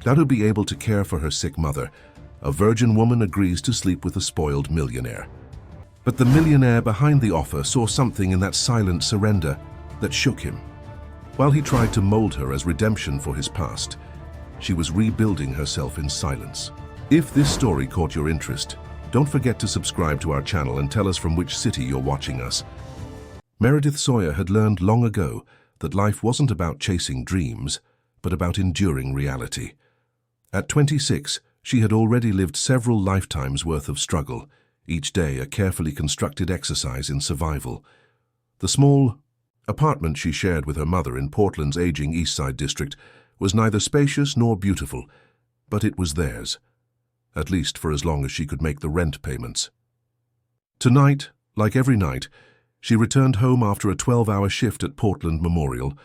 Now to be able to care for her sick mother, a virgin woman agrees to sleep with a spoiled millionaire. But the millionaire behind the offer saw something in that silent surrender that shook him. While he tried to mold her as redemption for his past, she was rebuilding herself in silence. If this story caught your interest, don't forget to subscribe to our channel and tell us from which city you're watching us. Meredith Sawyer had learned long ago that life wasn't about chasing dreams, but about enduring reality. At 26, she had already lived several lifetimes worth of struggle, each day a carefully constructed exercise in survival. The small apartment she shared with her mother in Portland's aging East Side district was neither spacious nor beautiful, but it was theirs, at least for as long as she could make the rent payments. Tonight, like every night, she returned home after a 12-hour shift at Portland Memorial,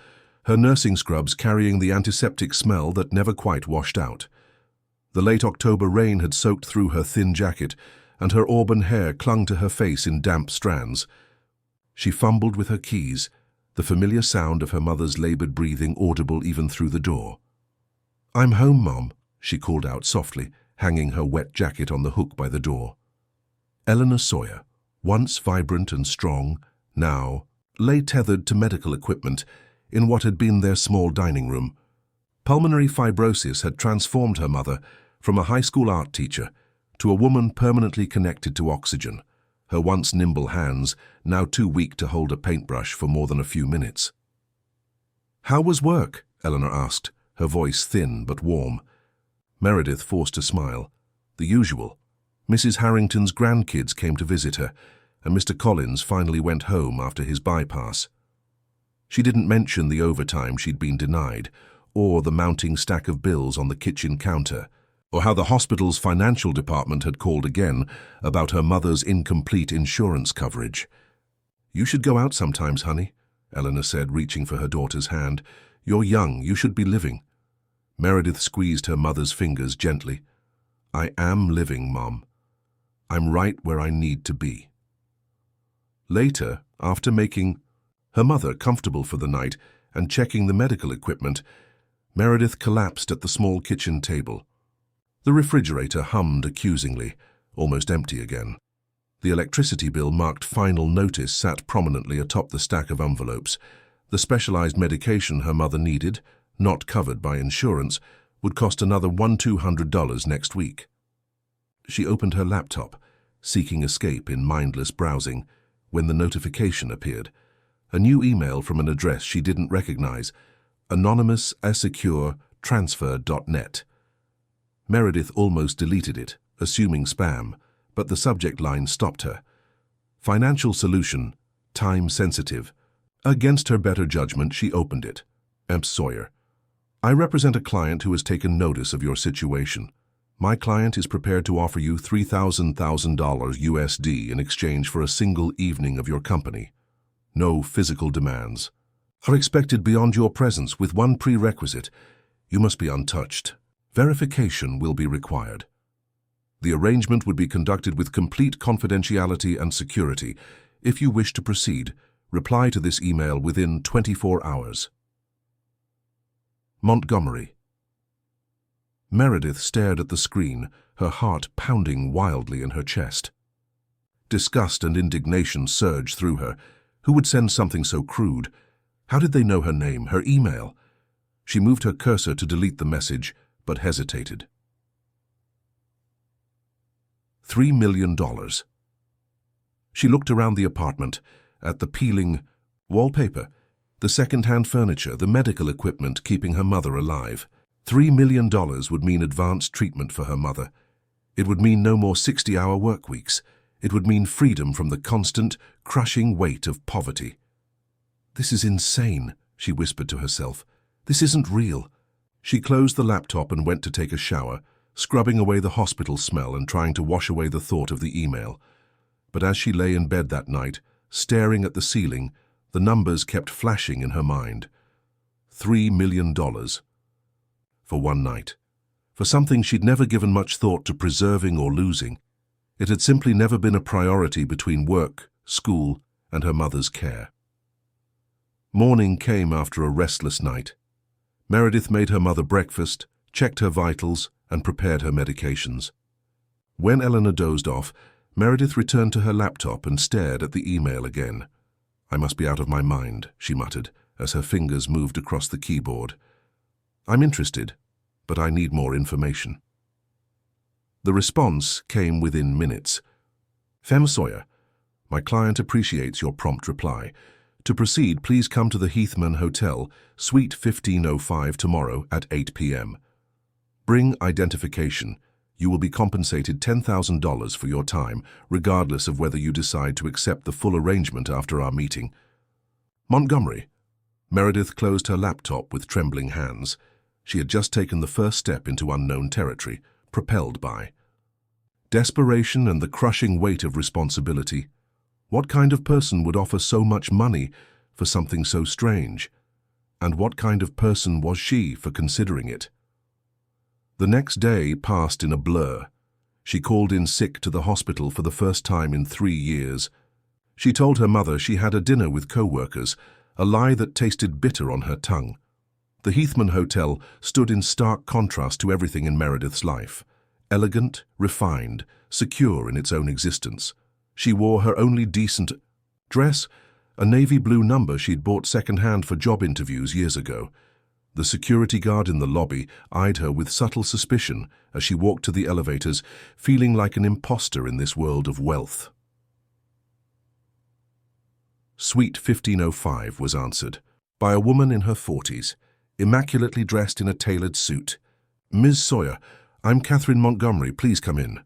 her nursing scrubs carrying the antiseptic smell that never quite washed out. The late October rain had soaked through her thin jacket, and her auburn hair clung to her face in damp strands. She fumbled with her keys, the familiar sound of her mother's labored breathing audible even through the door. "I'm home, Mom," she called out softly, hanging her wet jacket on the hook by the door. Eleanor Sawyer, once vibrant and strong, now lay tethered to medical equipment in what had been their small dining room. Pulmonary fibrosis had transformed her mother from a high school art teacher to a woman permanently connected to oxygen, her once nimble hands now too weak to hold a paintbrush for more than a few minutes. "How was work?" Eleanor asked, her voice thin but warm. Meredith forced a smile. The usual. Mrs. Harrington's grandkids came to visit her, and Mr. Collins finally went home after his bypass. She didn't mention the overtime she'd been denied, or the mounting stack of bills on the kitchen counter, or how the hospital's financial department had called again about her mother's incomplete insurance coverage. "You should go out sometimes, honey," Eleanor said, reaching for her daughter's hand. "You're young, you should be living." Meredith squeezed her mother's fingers gently. "I am living, Mom. I'm right where I need to be." Later, after making her mother comfortable for the night and checking the medical equipment, Meredith collapsed at the small kitchen table. The refrigerator hummed accusingly, almost empty again. The electricity bill marked final notice sat prominently atop the stack of envelopes. The specialized medication her mother needed, not covered by insurance, would cost another $1,200 next week. She opened her laptop, seeking escape in mindless browsing, when the notification appeared. A new email from an address she didn't recognize, anonymous@securetransfer.net. Meredith almost deleted it, assuming spam, but the subject line stopped her. Financial solution, time sensitive. Against her better judgment, she opened it. Sawyer. "I represent a client who has taken notice of your situation. My client is prepared to offer you $3,000 USD in exchange for a single evening of your company. No physical demands are expected beyond your presence, with one prerequisite: you must be untouched. Verification will be required. The arrangement would be conducted with complete confidentiality and security. If you wish to proceed, reply to this email within 24 hours. Montgomery." Meredith stared at the screen, her heart pounding wildly in her chest. Disgust and indignation surged through her. Who would send something so crude? How did they know her name, her email? She moved her cursor to delete the message, but hesitated. $3 million. She looked around the apartment, at the peeling wallpaper, the second-hand furniture, the medical equipment keeping her mother alive. $3 million would mean advanced treatment for her mother. It would mean no more 60-hour work weeks. It would mean freedom from the constant, crushing weight of poverty. "This is insane," she whispered to herself. "This isn't real." She closed the laptop and went to take a shower, scrubbing away the hospital smell and trying to wash away the thought of the email. But as she lay in bed that night, staring at the ceiling, the numbers kept flashing in her mind. $3 million. For one night. For something she'd never given much thought to preserving or losing. It had simply never been a priority between work, school, and her mother's care. Morning came after a restless night. Meredith made her mother breakfast, checked her vitals, and prepared her medications. When Eleanor dozed off, Meredith returned to her laptop and stared at the email again. "I must be out of my mind," she muttered, as her fingers moved across the keyboard. "I'm interested, but I need more information." The response came within minutes. "Fem Sawyer, my client appreciates your prompt reply. To proceed, please come to the Heathman Hotel, Suite 1505 tomorrow at 8 p.m. Bring identification. You will be compensated $10,000 for your time, regardless of whether you decide to accept the full arrangement after our meeting." Montgomery. Meredith closed her laptop with trembling hands. She had just taken the first step into unknown territory, propelled by desperation and the crushing weight of responsibility. What kind of person would offer so much money for something so strange? And what kind of person was she for considering it? The next day passed in a blur. She called in sick to the hospital for the first time in 3 years. She told her mother she had a dinner with co-workers, a lie that tasted bitter on her tongue. The Heathman Hotel stood in stark contrast to everything in Meredith's life. Elegant, refined, secure in its own existence. She wore her only decent dress, a navy blue number she'd bought second-hand for job interviews years ago. The security guard in the lobby eyed her with subtle suspicion as she walked to the elevators, feeling like an imposter in this world of wealth. Suite 1505 was answered by a woman in her 40s, immaculately dressed in a tailored suit. "Ms. Sawyer, I'm Catherine Montgomery, please come in."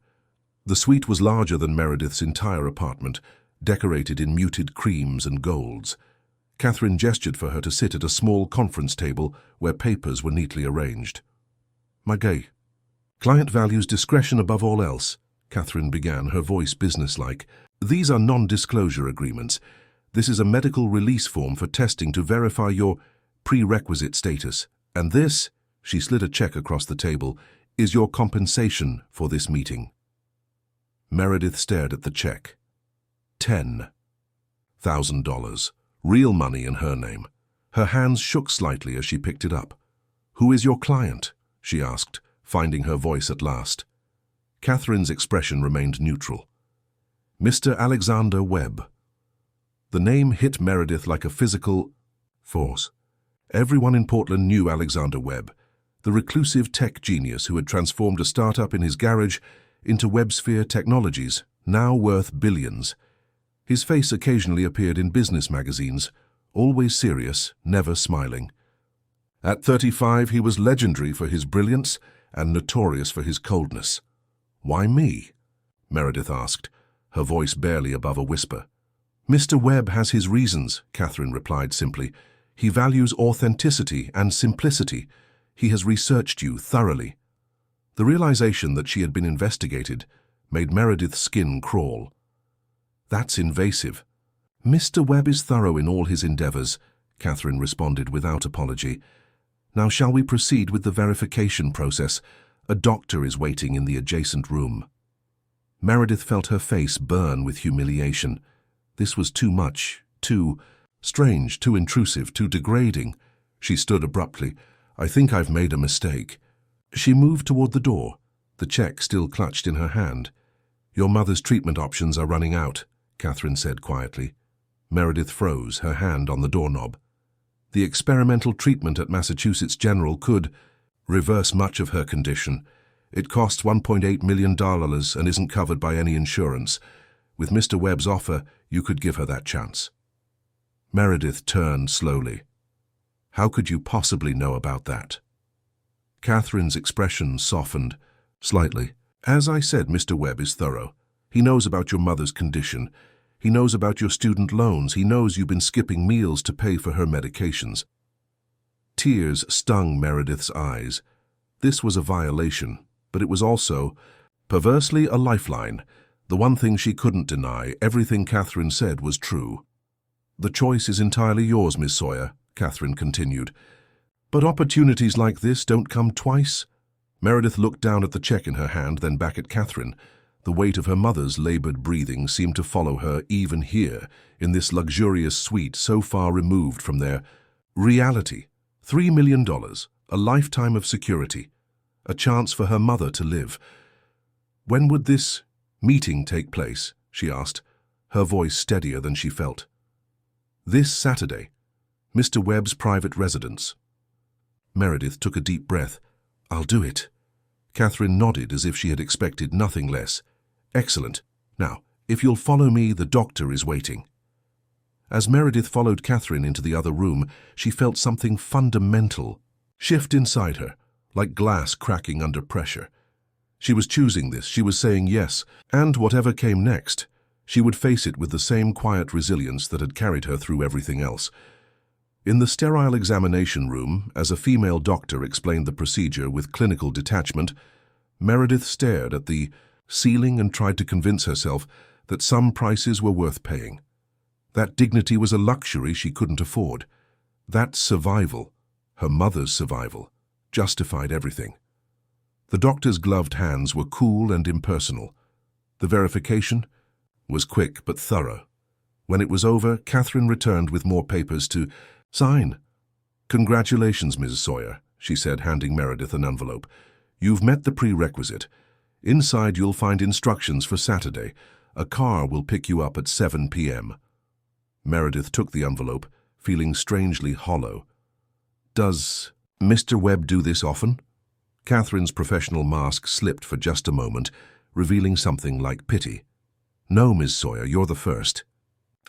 The suite was larger than Meredith's entire apartment, decorated in muted creams and golds. Catherine gestured for her to sit at a small conference table where papers were neatly arranged. "My gay client values discretion above all else," Catherine began, her voice businesslike. "These are non-disclosure agreements. This is a medical release form for testing to verify your prerequisite status. And this," she slid a check across the table, "is your compensation for this meeting." Meredith stared at the check. $10,000. Real money in her name. Her hands shook slightly as she picked it up. "Who is your client?" she asked, finding her voice at last. Catherine's expression remained neutral. "Mr. Alexander Webb." The name hit Meredith like a physical force. Everyone in Portland knew Alexander Webb, the reclusive tech genius who had transformed a startup in his garage into WebSphere Technologies, now worth billions. His face occasionally appeared in business magazines, always serious, never smiling. At 35, he was legendary for his brilliance and notorious for his coldness. "Why me?" Meredith asked, her voice barely above a whisper. "Mr. Webb has his reasons," Catherine replied simply. "He values authenticity and simplicity. He has researched you thoroughly." The realization that she had been investigated made Meredith's skin crawl. "That's invasive." "Mr. Webb is thorough in all his endeavors," Catherine responded without apology. "Now shall we proceed with the verification process? A doctor is waiting in the adjacent room." Meredith felt her face burn with humiliation. This was too much, too strange, too intrusive, too degrading. She stood abruptly. "I think I've made a mistake." She moved toward the door, the check still clutched in her hand. "Your mother's treatment options are running out," Catherine said quietly. Meredith froze, her hand on the doorknob. The experimental treatment at Massachusetts General could reverse much of her condition. It costs $1.8 million and isn't covered by any insurance. With Mr. Webb's offer, you could give her that chance. Meredith turned slowly. "How could you possibly know about that?" Catherine's expression softened slightly. "As I said, Mr. Webb is thorough. He knows about your mother's condition. He knows about your student loans. He knows you've been skipping meals to pay for her medications." Tears stung Meredith's eyes. This was a violation, but it was also, perversely, a lifeline. The one thing she couldn't deny, everything Catherine said was true. "The choice is entirely yours, Miss Sawyer," Catherine continued. "But opportunities like this don't come twice." Meredith looked down at the check in her hand, then back at Catherine. The weight of her mother's labored breathing seemed to follow her even here, in this luxurious suite so far removed from their reality. $3 million, a lifetime of security. a chance for her mother to live. "When would this meeting take place?" she asked, her voice steadier than she felt. "This Saturday, Mr. Webb's private residence." Meredith took a deep breath. "I'll do it." Catherine nodded as if she had expected nothing less. "Excellent. Now, if you'll follow me, the doctor is waiting." As Meredith followed Catherine into the other room, she felt something fundamental shift inside her, like glass cracking under pressure. She was choosing this, she was saying yes, and whatever came next, she would face it with the same quiet resilience that had carried her through everything else. In the sterile examination room, as a female doctor explained the procedure with clinical detachment, Meredith stared at the ceiling and tried to convince herself that some prices were worth paying. That dignity was a luxury she couldn't afford. That survival, her mother's survival, justified everything. The doctor's gloved hands were cool and impersonal. The verification was quick but thorough. When it was over, Catherine returned with more papers to sign. "Congratulations, Ms. Sawyer," she said, handing Meredith an envelope. "You've met the prerequisite. Inside you'll find instructions for Saturday. A car will pick you up at 7 p.m. Meredith took the envelope, feeling strangely hollow. "Does Mr. Webb do this often?" Catherine's professional mask slipped for just a moment, revealing something like pity. "No, Ms. Sawyer, you're the first."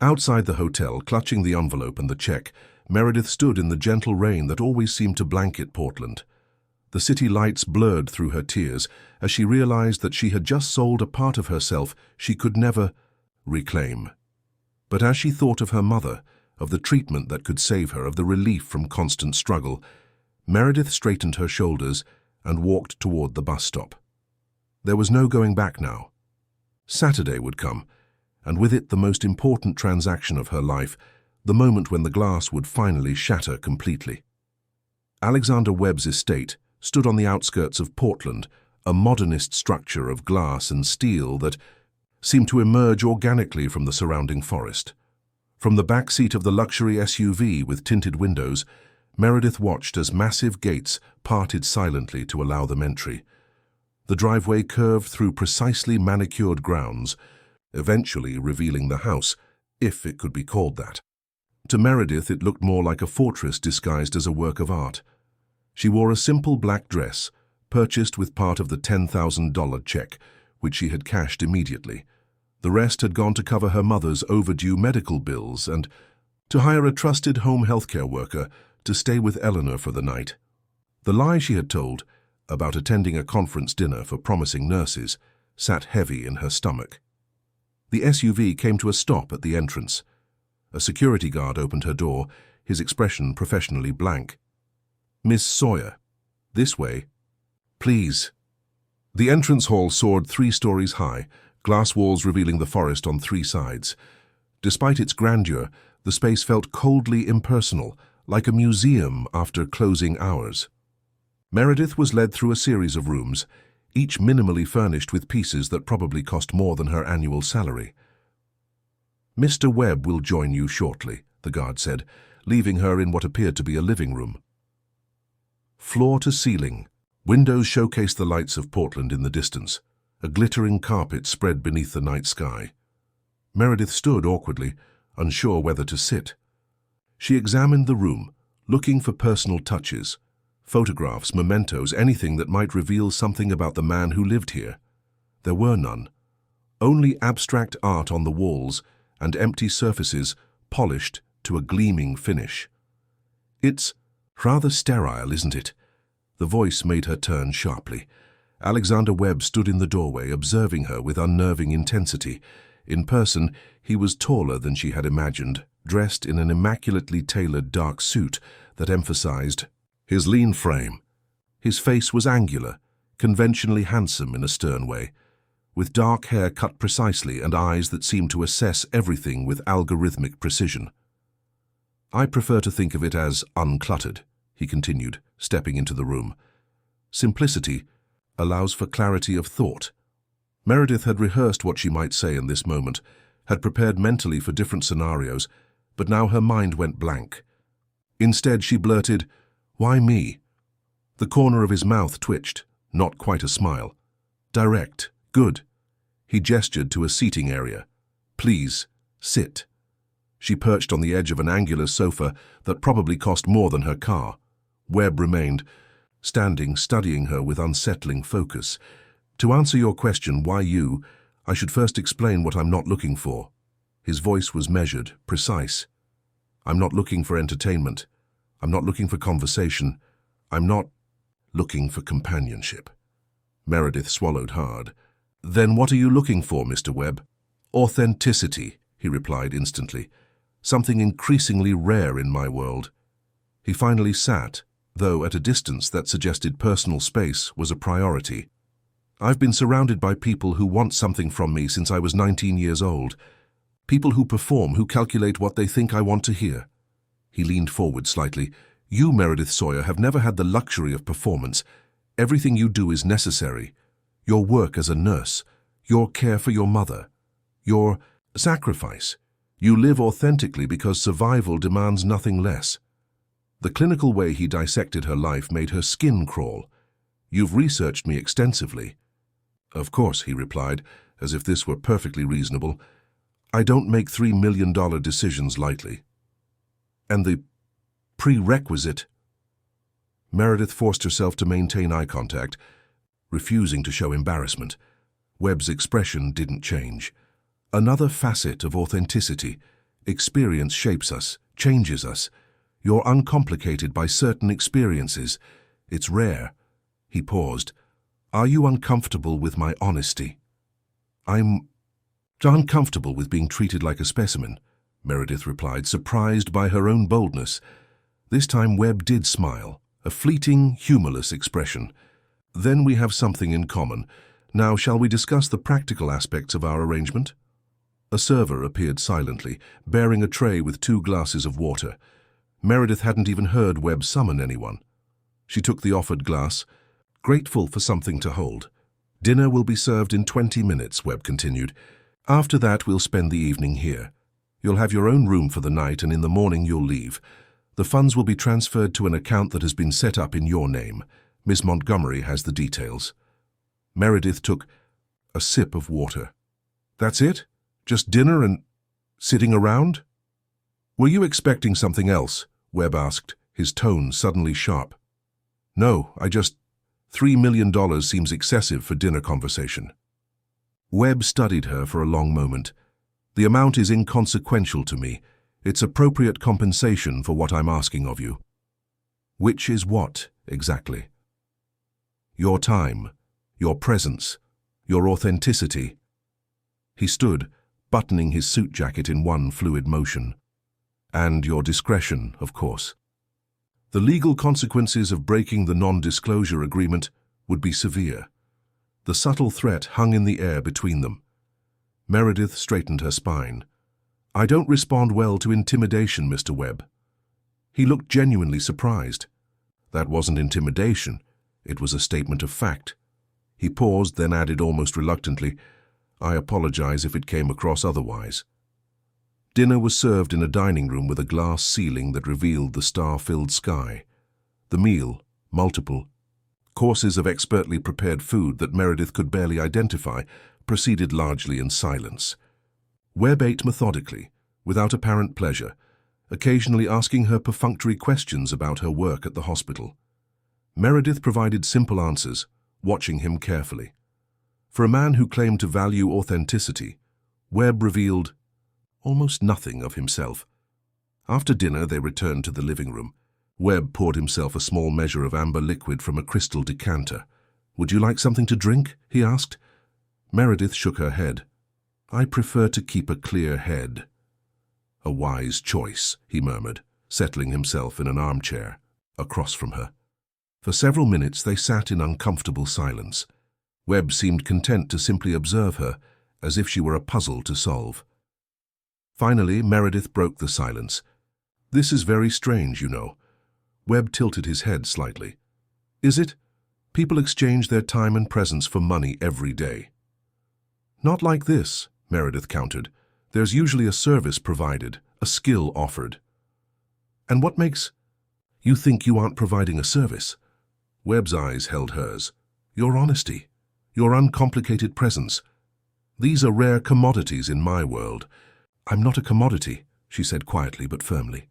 Outside the hotel, clutching the envelope and the check, Meredith stood in the gentle rain that always seemed to blanket Portland. The city lights blurred through her tears as she realized that she had just sold a part of herself she could never reclaim. But as she thought of her mother, of the treatment that could save her, of the relief from constant struggle, Meredith straightened her shoulders and walked toward the bus stop. There was no going back now. Saturday would come, and with it the most important transaction of her life, the moment when the glass would finally shatter completely. Alexander Webb's estate stood on the outskirts of Portland, a modernist structure of glass and steel that seemed to emerge organically from the surrounding forest. From the back seat of the luxury SUV with tinted windows, Meredith watched as massive gates parted silently to allow them entry. The driveway curved through precisely manicured grounds, eventually revealing the house, if it could be called that. To Meredith, it looked more like a fortress disguised as a work of art. She wore a simple black dress, purchased with part of the $10,000 check, which she had cashed immediately. The rest had gone to cover her mother's overdue medical bills and to hire a trusted home healthcare worker to stay with Eleanor for the night. The lie she had told about attending a conference dinner for promising nurses sat heavy in her stomach. The SUV came to a stop at the entrance. A security guard opened her door, his expression professionally blank. "Miss Sawyer, this way." "Please." The entrance hall soared 3 stories high, glass walls revealing the forest on 3 sides. Despite its grandeur, the space felt coldly impersonal, like a museum after closing hours. Meredith was led through a series of rooms, each minimally furnished with pieces that probably cost more than her annual salary. "Mr. Webb will join you shortly," the guard said, leaving her in what appeared to be a living room. Floor to ceiling, windows showcased the lights of Portland in the distance. A glittering carpet spread beneath the night sky. Meredith stood awkwardly, unsure whether to sit. She examined the room, looking for personal touches, photographs, mementos, anything that might reveal something about the man who lived here. There were none. Only abstract art on the walls and empty surfaces polished to a gleaming finish. "It's rather sterile, isn't it?" The voice made her turn sharply. Alexander Webb stood in the doorway, observing her with unnerving intensity. In person, he was taller than she had imagined, dressed in an immaculately tailored dark suit that emphasized his lean frame. His face was angular, conventionally handsome in a stern way, with dark hair cut precisely and eyes that seemed to assess everything with algorithmic precision. "I prefer to think of it as uncluttered," he continued, stepping into the room. "Simplicity allows for clarity of thought." Meredith had rehearsed what she might say in this moment, had prepared mentally for different scenarios, but now her mind went blank. Instead, she blurted, "Why me?" The corner of his mouth twitched, Not quite a smile. Direct. Good. He gestured to a seating area. Please, sit. She perched on the edge of an angular sofa that probably cost more than her car. Webb remained, standing, studying her with unsettling focus. To answer your question, why you, I should first explain what I'm not looking for. His voice was measured, precise. I'm not looking for entertainment. I'm not looking for conversation. I'm not looking for companionship. Meredith swallowed hard. Then what are you looking for, Mr. Webb? Authenticity, he replied instantly. Something increasingly rare in my world. He finally sat, though at a distance that suggested personal space was a priority. I've been surrounded by people who want something from me since I was 19 years old. People who perform, who calculate what they think I want to hear. He leaned forward slightly. You, Meredith Sawyer, have never had the luxury of performance. Everything you do is necessary. Your work as a nurse, your care for your mother, your sacrifice. You live authentically because survival demands nothing less. The clinical way he dissected her life made her skin crawl. You've researched me extensively. Of course, he replied, as if this were perfectly reasonable. I don't make $3 million decisions lightly. And the prerequisite? Meredith forced herself to maintain eye contact, refusing to show embarrassment. Webb's expression didn't change. Another facet of authenticity. Experience shapes us, changes us. You're uncomplicated by certain experiences. It's rare. He paused. Are you uncomfortable with my honesty? I'm uncomfortable with being treated like a specimen, Meredith replied, surprised by her own boldness. This time Webb did smile, a fleeting, humorless expression. Then we have something in common. Now shall we discuss the practical aspects of our arrangement? A server appeared silently, bearing a tray with 2 glasses of water. Meredith hadn't even heard Webb summon anyone. She took the offered glass, grateful for something to hold. Dinner will be served in 20 minutes, Webb continued. After that, we'll spend the evening here. You'll have your own room for the night, and in the morning you'll leave. The funds will be transferred to an account that has been set up in your name. Miss Montgomery has the details. Meredith took a sip of water. That's it? Just dinner and sitting around? Were you expecting something else? Webb asked, his tone suddenly sharp. No, $3 million seems excessive for dinner conversation. Webb studied her for a long moment. The amount is inconsequential to me. It's appropriate compensation for what I'm asking of you. Which is what, exactly? Your time, your presence, your authenticity. He stood, buttoning his suit jacket in one fluid motion. And your discretion, of course. The legal consequences of breaking the non-disclosure agreement would be severe. The subtle threat hung in the air between them. Meredith straightened her spine. I don't respond well to intimidation, Mr. Webb. He looked genuinely surprised. That wasn't intimidation. It was a statement of fact. He paused, then added almost reluctantly, I apologize if it came across otherwise. Dinner was served in a dining room with a glass ceiling that revealed the star-filled sky. The meal, multiple courses of expertly prepared food that Meredith could barely identify, proceeded largely in silence. Webb ate methodically, without apparent pleasure, occasionally asking her perfunctory questions about her work at the hospital. Meredith provided simple answers, watching him carefully. For a man who claimed to value authenticity, Webb revealed almost nothing of himself. After dinner, they returned to the living room. Webb poured himself a small measure of amber liquid from a crystal decanter. Would you like something to drink? He asked. Meredith shook her head. I prefer to keep a clear head. A wise choice, he murmured, settling himself in an armchair, across from her. For several minutes they sat in uncomfortable silence. Webb seemed content to simply observe her, as if she were a puzzle to solve. Finally, Meredith broke the silence. This is very strange, you know. Webb tilted his head slightly. Is it? People exchange their time and presence for money every day. Not like this, Meredith countered. There's usually a service provided, a skill offered. And what makes you think you aren't providing a service? Webb's eyes held hers. Your honesty, your uncomplicated presence. These are rare commodities in my world. I'm not a commodity, she said quietly but firmly.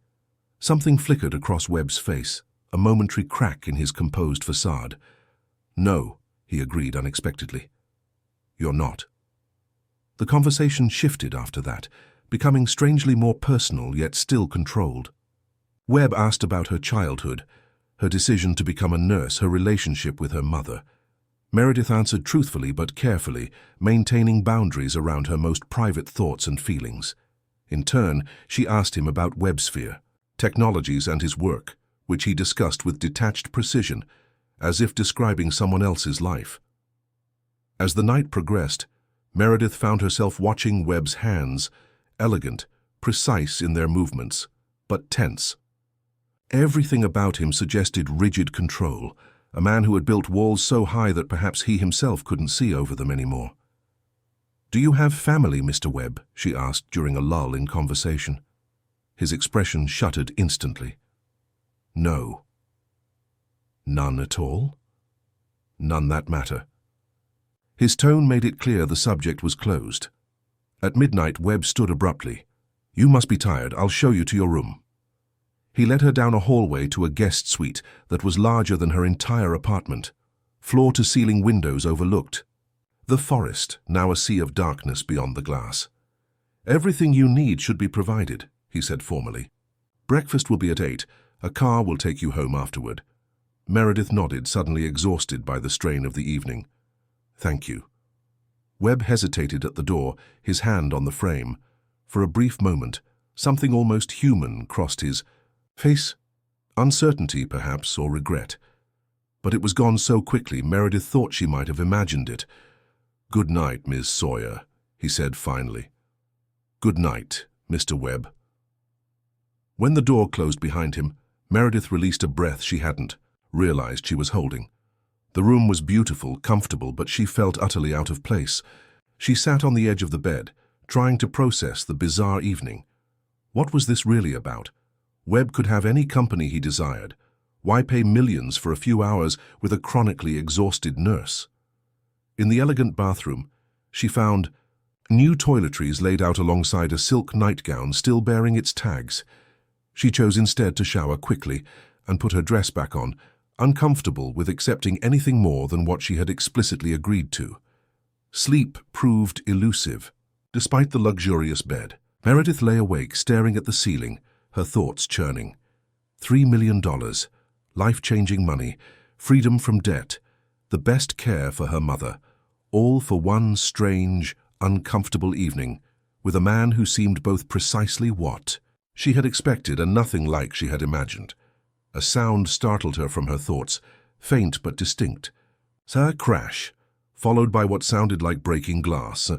Something flickered across Webb's face, a momentary crack in his composed facade. No, he agreed unexpectedly. You're not. The conversation shifted after that, becoming strangely more personal yet still controlled. Webb asked about her childhood, her decision to become a nurse, her relationship with her mother. Meredith answered truthfully but carefully, maintaining boundaries around her most private thoughts and feelings. In turn, she asked him about WebSphere, technologies and his work, which he discussed with detached precision, as if describing someone else's life. As the night progressed, Meredith found herself watching Webb's hands, elegant, precise in their movements, but tense. Everything about him suggested rigid control, a man who had built walls so high that perhaps he himself couldn't see over them anymore. "Do you have family, Mr. Webb?" she asked during a lull in conversation. His expression shuttered instantly. No. None at all? None that matter. His tone made it clear the subject was closed. At midnight, Webb stood abruptly. "You must be tired. I'll show you to your room." He led her down a hallway to a guest suite that was larger than her entire apartment. Floor-to-ceiling windows overlooked the forest, now a sea of darkness beyond the glass. "Everything you need should be provided," he said formally. "Breakfast will be at 8. A car will take you home afterward." Meredith nodded, suddenly exhausted by the strain of the evening. "Thank you." Webb hesitated at the door, his hand on the frame. For a brief moment, something almost human crossed his face. Uncertainty, perhaps, or regret. But it was gone so quickly, Meredith thought she might have imagined it. "Good night, Miss Sawyer," he said finally. "Good night, Mr. Webb." When the door closed behind him, Meredith released a breath she hadn't realized she was holding. The room was beautiful, comfortable, but she felt utterly out of place. She sat on the edge of the bed, trying to process the bizarre evening. What was this really about? Webb could have any company he desired. Why pay millions for a few hours with a chronically exhausted nurse? In the elegant bathroom, she found new toiletries laid out alongside a silk nightgown still bearing its tags. She chose instead to shower quickly and put her dress back on, uncomfortable with accepting anything more than what she had explicitly agreed to. Sleep proved elusive. Despite the luxurious bed, Meredith lay awake, staring at the ceiling, her thoughts churning. $3 million, life-changing money, freedom from debt, the best care for her mother, all for one strange, uncomfortable evening, with a man who seemed both precisely what she had expected and nothing like she had imagined. A sound startled her from her thoughts, faint but distinct. A crash, followed by what sounded like breaking glass.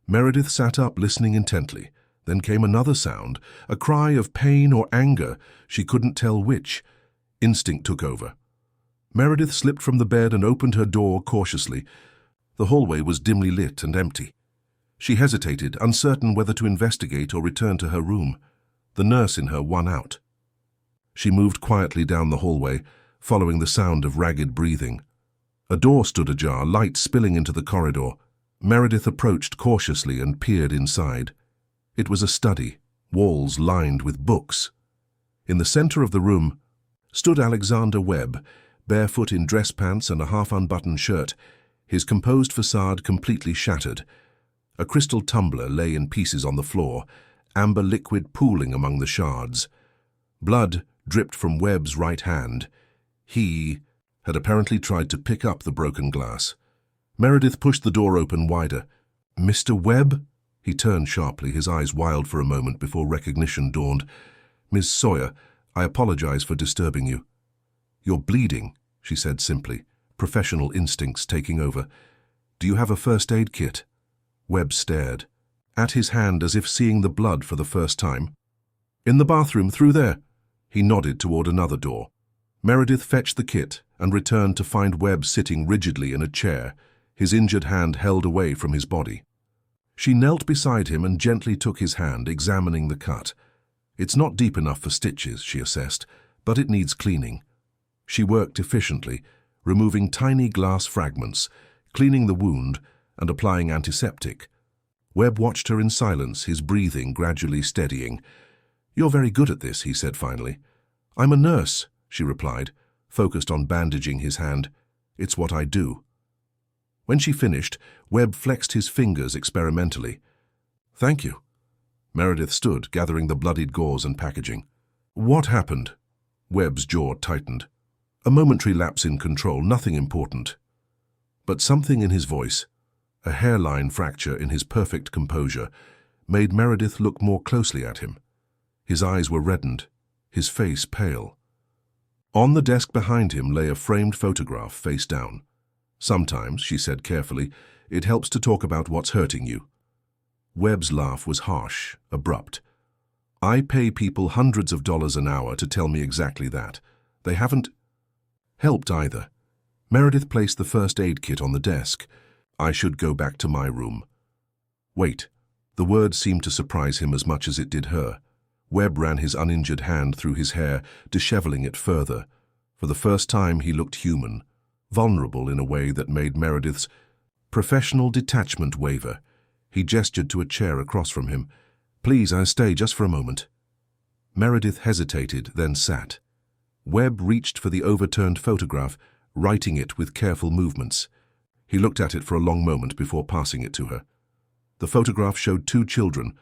Meredith sat up, listening intently. Then came another sound, a cry of pain or anger, she couldn't tell which. Instinct took over. Meredith slipped from the bed and opened her door cautiously. The hallway was dimly lit and empty. She hesitated, uncertain whether to investigate or return to her room. The nurse in her won out. She moved quietly down the hallway, following the sound of ragged breathing. A door stood ajar, light spilling into the corridor. Meredith approached cautiously and peered inside. It was a study, walls lined with books. In the center of the room stood Alexander Webb, barefoot in dress pants and a half-unbuttoned shirt, his composed facade completely shattered. A crystal tumbler lay in pieces on the floor, amber liquid pooling among the shards. Blood dripped from Webb's right hand. He had apparently tried to pick up the broken glass. Meredith pushed the door open wider. "Mr. Webb?" He turned sharply, his eyes wild for a moment before recognition dawned. "Miss Sawyer, I apologize for disturbing you." "You're bleeding," she said simply, professional instincts taking over. "Do you have a first aid kit?" Webb stared at his hand as if seeing the blood for the first time. "In the bathroom, through there." He nodded toward another door. Meredith fetched the kit and returned to find Webb sitting rigidly in a chair, his injured hand held away from his body. She knelt beside him and gently took his hand, examining the cut. "It's not deep enough for stitches," she assessed, "but it needs cleaning." She worked efficiently, removing tiny glass fragments, cleaning the wound, and applying antiseptic. Webb watched her in silence, his breathing gradually steadying. "You're very good at this," he said finally. "I'm a nurse," she replied, focused on bandaging his hand. "It's what I do." When she finished, Webb flexed his fingers experimentally. "Thank you." Meredith stood, gathering the bloodied gauze and packaging. "What happened?" Webb's jaw tightened. A momentary lapse in control, nothing important. But something in his voice, a hairline fracture in his perfect composure, made Meredith look more closely at him. His eyes were reddened, his face pale. On the desk behind him lay a framed photograph face down. "Sometimes," she said carefully, "it helps to talk about what's hurting you." Webb's laugh was harsh, abrupt. "I pay people hundreds of dollars an hour to tell me exactly that. They haven't helped either." Meredith placed the first aid kit on the desk. "I should go back to my room." "Wait." The word seemed to surprise him as much as it did her. Webb ran his uninjured hand through his hair, disheveling it further. For the first time he looked human, vulnerable in a way that made Meredith's professional detachment waver. He gestured to a chair across from him. "Please, I'll stay just for a moment." Meredith hesitated, then sat. Webb reached for the overturned photograph, writing it with careful movements. He looked at it for a long moment before passing it to her. The photograph showed two children,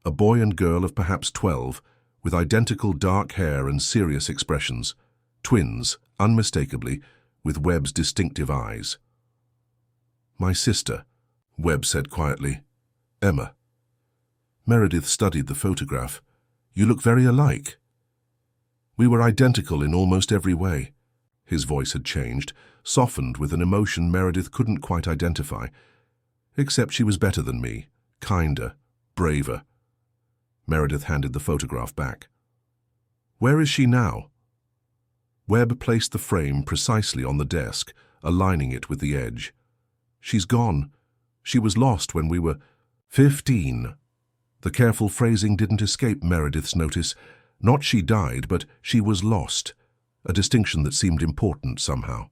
a boy and girl of perhaps 12, with identical dark hair and serious expressions. Twins, unmistakably, with Webb's distinctive eyes. "My sister," Webb said quietly. "Emma." Meredith studied the photograph. "You look very alike." "We were identical in almost every way." His voice had changed, softened with an emotion Meredith couldn't quite identify. "Except she was better than me, kinder, braver." Meredith handed the photograph back. "Where is she now?" Webb placed the frame precisely on the desk, aligning it with the edge. "She's gone. She was lost when we were 15. The careful phrasing didn't escape Meredith's notice. Not she died, but she was lost, a distinction that seemed important somehow.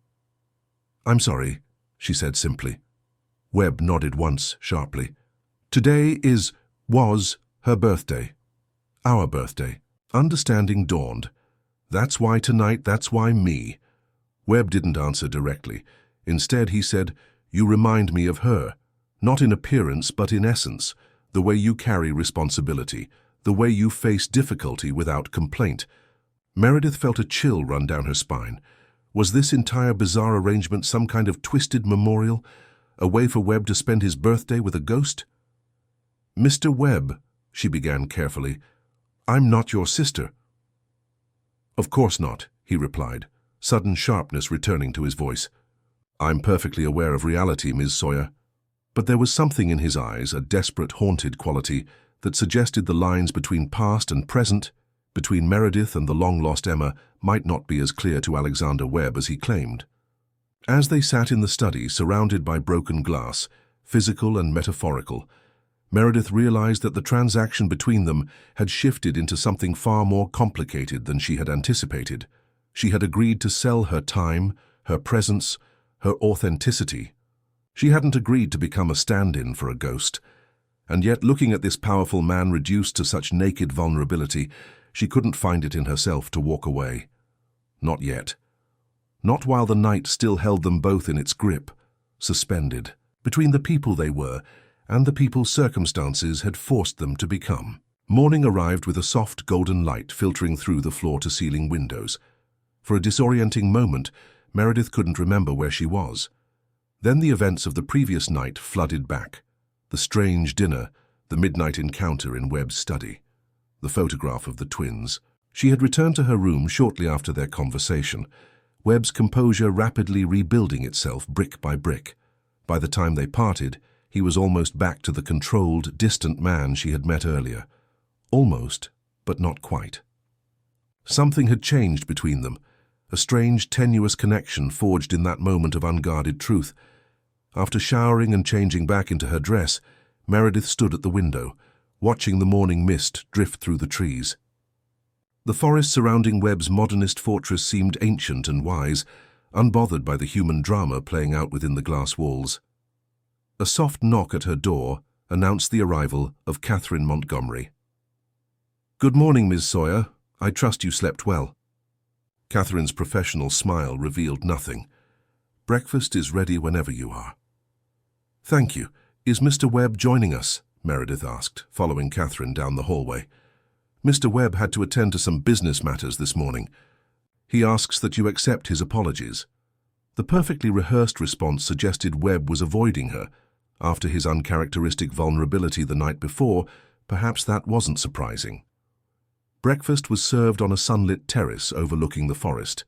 "I'm sorry," she said simply. Webb nodded once, sharply. "Today was her birthday. Our birthday." Understanding dawned. "That's why tonight, that's why me." Webb didn't answer directly. Instead, he said, "You remind me of her, not in appearance but in essence, the way you carry responsibility, the way you face difficulty without complaint." Meredith felt a chill run down her spine. Was this entire bizarre arrangement some kind of twisted memorial, a way for Webb to spend his birthday with a ghost? "Mr. Webb," she began carefully, "I'm not your sister." "Of course not," he replied, sudden sharpness returning to his voice. "I'm perfectly aware of reality, Ms. Sawyer." But there was something in his eyes, a desperate, haunted quality, that suggested the lines between past and present, between Meredith and the long-lost Emma, might not be as clear to Alexander Webb as he claimed. As they sat in the study, surrounded by broken glass, physical and metaphorical, Meredith realized that the transaction between them had shifted into something far more complicated than she had anticipated. She had agreed to sell her time, her presence, her authenticity. She hadn't agreed to become a stand-in for a ghost. And yet, looking at this powerful man reduced to such naked vulnerability, she couldn't find it in herself to walk away. Not yet. Not while the night still held them both in its grip, suspended, between the people they were and the people circumstances had forced them to become. Morning arrived with a soft golden light filtering through the floor-to-ceiling windows. For a disorienting moment, Meredith couldn't remember where she was. Then the events of the previous night flooded back. The strange dinner, the midnight encounter in Webb's study, the photograph of the twins. She had returned to her room shortly after their conversation, Webb's composure rapidly rebuilding itself brick by brick. By the time they parted, he was almost back to the controlled, distant man she had met earlier. Almost, but not quite. Something had changed between them, a strange, tenuous connection forged in that moment of unguarded truth. After showering and changing back into her dress, Meredith stood at the window, watching the morning mist drift through the trees. The forest surrounding Webb's modernist fortress seemed ancient and wise, unbothered by the human drama playing out within the glass walls. A soft knock at her door announced the arrival of Catherine Montgomery. "Good morning, Ms. Sawyer. I trust you slept well." Catherine's professional smile revealed nothing. "Breakfast is ready whenever you are." "Thank you. Is Mr. Webb joining us?" Meredith asked, following Catherine down the hallway. "Mr. Webb had to attend to some business matters this morning. He asks that you accept his apologies." The perfectly rehearsed response suggested Webb was avoiding her. After his uncharacteristic vulnerability the night before, perhaps that wasn't surprising. Breakfast was served on a sunlit terrace overlooking the forest.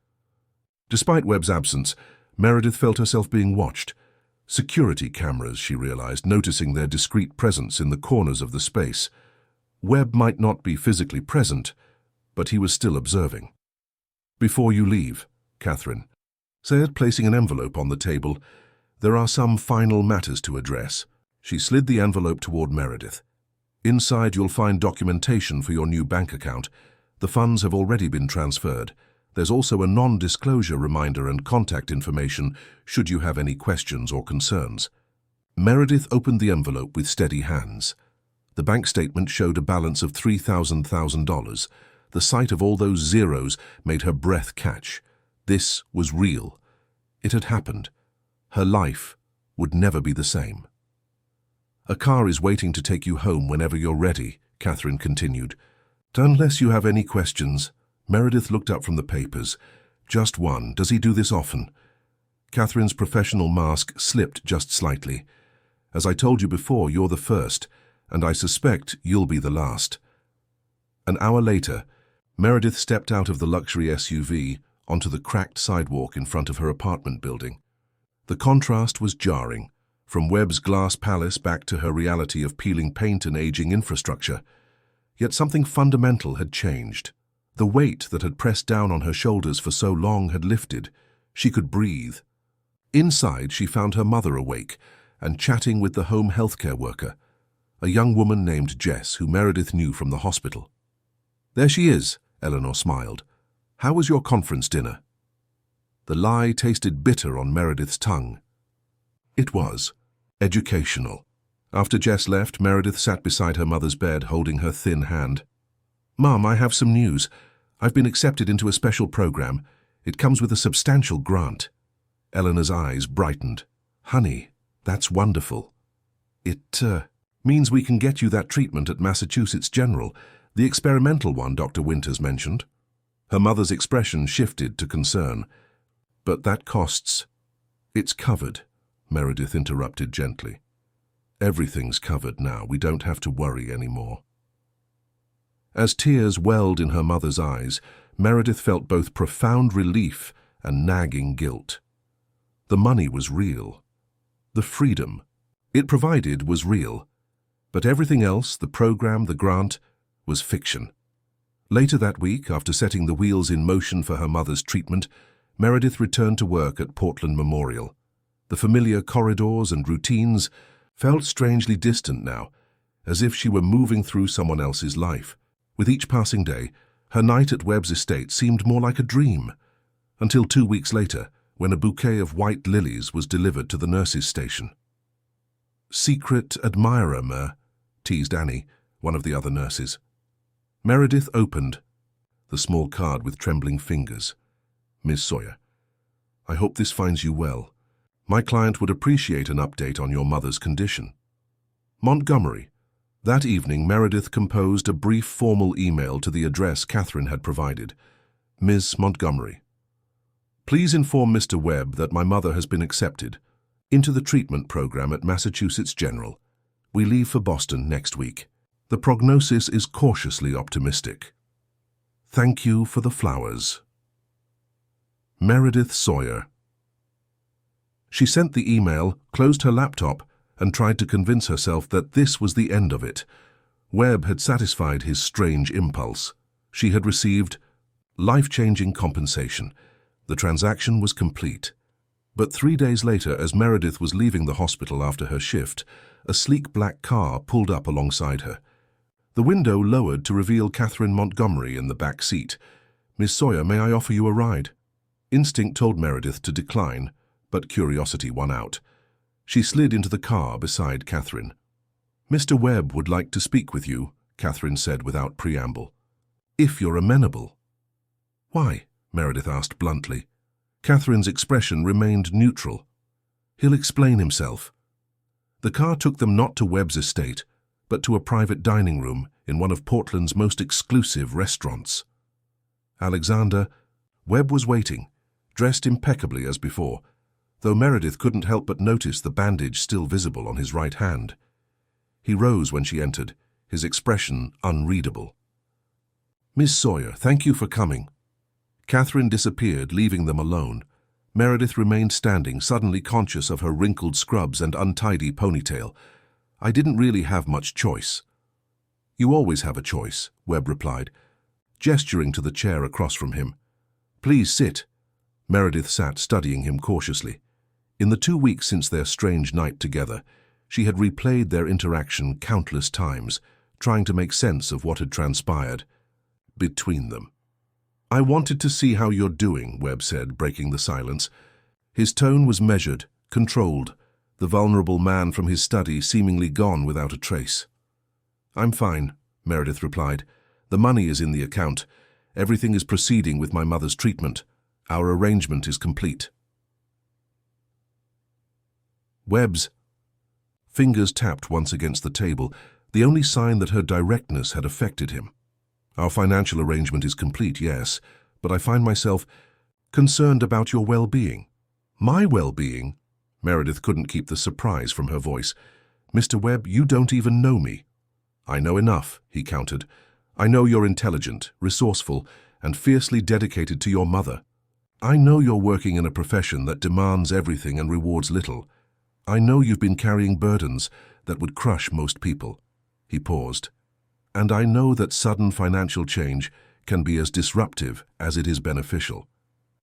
Despite Webb's absence, Meredith felt herself being watched. Security cameras, she realized, noticing their discreet presence in the corners of the space. Webb might not be physically present, but he was still observing. "Before you leave," Catherine said, placing an envelope on the table, "there are some final matters to address." She slid the envelope toward Meredith. "Inside you'll find documentation for your new bank account. The funds have already been transferred. There's also a non-disclosure reminder and contact information should you have any questions or concerns." Meredith opened the envelope with steady hands. The bank statement showed a balance of $3,000. The sight of all those zeros made her breath catch. This was real. It had happened. Her life would never be the same. "A car is waiting to take you home whenever you're ready," Catherine continued. "Unless you have any questions." Meredith looked up from the papers. "Just one. Does he do this often?" Catherine's professional mask slipped just slightly. "As I told you before, you're the first, and I suspect you'll be the last." An hour later, Meredith stepped out of the luxury SUV onto the cracked sidewalk in front of her apartment building. The contrast was jarring, from Webb's glass palace back to her reality of peeling paint and aging infrastructure. Yet something fundamental had changed. The weight that had pressed down on her shoulders for so long had lifted. She could breathe. Inside, she found her mother awake and chatting with the home healthcare worker, a young woman named Jess, who Meredith knew from the hospital. "There she is," Eleanor smiled. "How was your conference dinner?" The lie tasted bitter on Meredith's tongue. It was. Educational. After Jess left, Meredith sat beside her mother's bed, holding her thin hand. "Mom, I have some news. I've been accepted into a special program. It comes with a substantial grant." Eleanor's eyes brightened. "Honey, that's wonderful. It means we can get you that treatment at Massachusetts General, the experimental one Dr. Winters mentioned." Her mother's expression shifted to concern. "But that costs." "It's covered," Meredith interrupted gently. "Everything's covered now. We don't have to worry anymore." As tears welled in her mother's eyes, Meredith felt both profound relief and nagging guilt. The money was real. The freedom it provided was real. But everything else, the program, the grant, was fiction. Later that week, after setting the wheels in motion for her mother's treatment, Meredith returned to work at Portland Memorial. The familiar corridors and routines felt strangely distant now, as if she were moving through someone else's life. With each passing day, her night at Webb's estate seemed more like a dream, until 2 weeks later, when a bouquet of white lilies was delivered to the nurse's station. "Secret admirer, teased Annie, one of the other nurses. Meredith opened the small card with trembling fingers. "Miss Sawyer, I hope this finds you well. My client would appreciate an update on your mother's condition." Montgomery. That evening, Meredith composed a brief formal email to the address Catherine had provided. "Ms. Montgomery, please inform Mr. Webb that my mother has been accepted into the treatment program at Massachusetts General. We leave for Boston next week. The prognosis is cautiously optimistic. Thank you for the flowers. Meredith Sawyer." She sent the email, closed her laptop, and tried to convince herself that this was the end of it. Webb had satisfied his strange impulse. She had received life-changing compensation. The transaction was complete. But 3 days later, as Meredith was leaving the hospital after her shift, a sleek black car pulled up alongside her. The window lowered to reveal Catherine Montgomery in the back seat. "Miss Sawyer, may I offer you a ride?" Instinct told Meredith to decline, but curiosity won out. She slid into the car beside Catherine. "Mr. Webb would like to speak with you," Catherine said without preamble. "If you're amenable." "Why?" Meredith asked bluntly. Catherine's expression remained neutral. "He'll explain himself." The car took them not to Webb's estate, but to a private dining room in one of Portland's most exclusive restaurants. Alexander Webb was waiting, dressed impeccably as before, though Meredith couldn't help but notice the bandage still visible on his right hand. He rose when she entered, his expression unreadable. "Miss Sawyer, thank you for coming." Catherine disappeared, leaving them alone. Meredith remained standing, suddenly conscious of her wrinkled scrubs and untidy ponytail. "I didn't really have much choice." "You always have a choice," Webb replied, gesturing to the chair across from him. "Please sit." Meredith sat, studying him cautiously. In the 2 weeks since their strange night together, she had replayed their interaction countless times, trying to make sense of what had transpired between them. "I wanted to see how you're doing," Webb said, breaking the silence. His tone was measured, controlled, the vulnerable man from his study seemingly gone without a trace. "I'm fine," Meredith replied. "The money is in the account. Everything is proceeding with my mother's treatment. Our arrangement is complete." Webb's fingers tapped once against the table, the only sign that her directness had affected him. "Our financial arrangement is complete, yes, but I find myself concerned about your well-being." "My well-being?" Meredith couldn't keep the surprise from her voice. "Mr. Webb, you don't even know me." "I know enough," he countered. "I know you're intelligent, resourceful, and fiercely dedicated to your mother. I know you're working in a profession that demands everything and rewards little. I know you've been carrying burdens that would crush most people." He paused. "And I know that sudden financial change can be as disruptive as it is beneficial."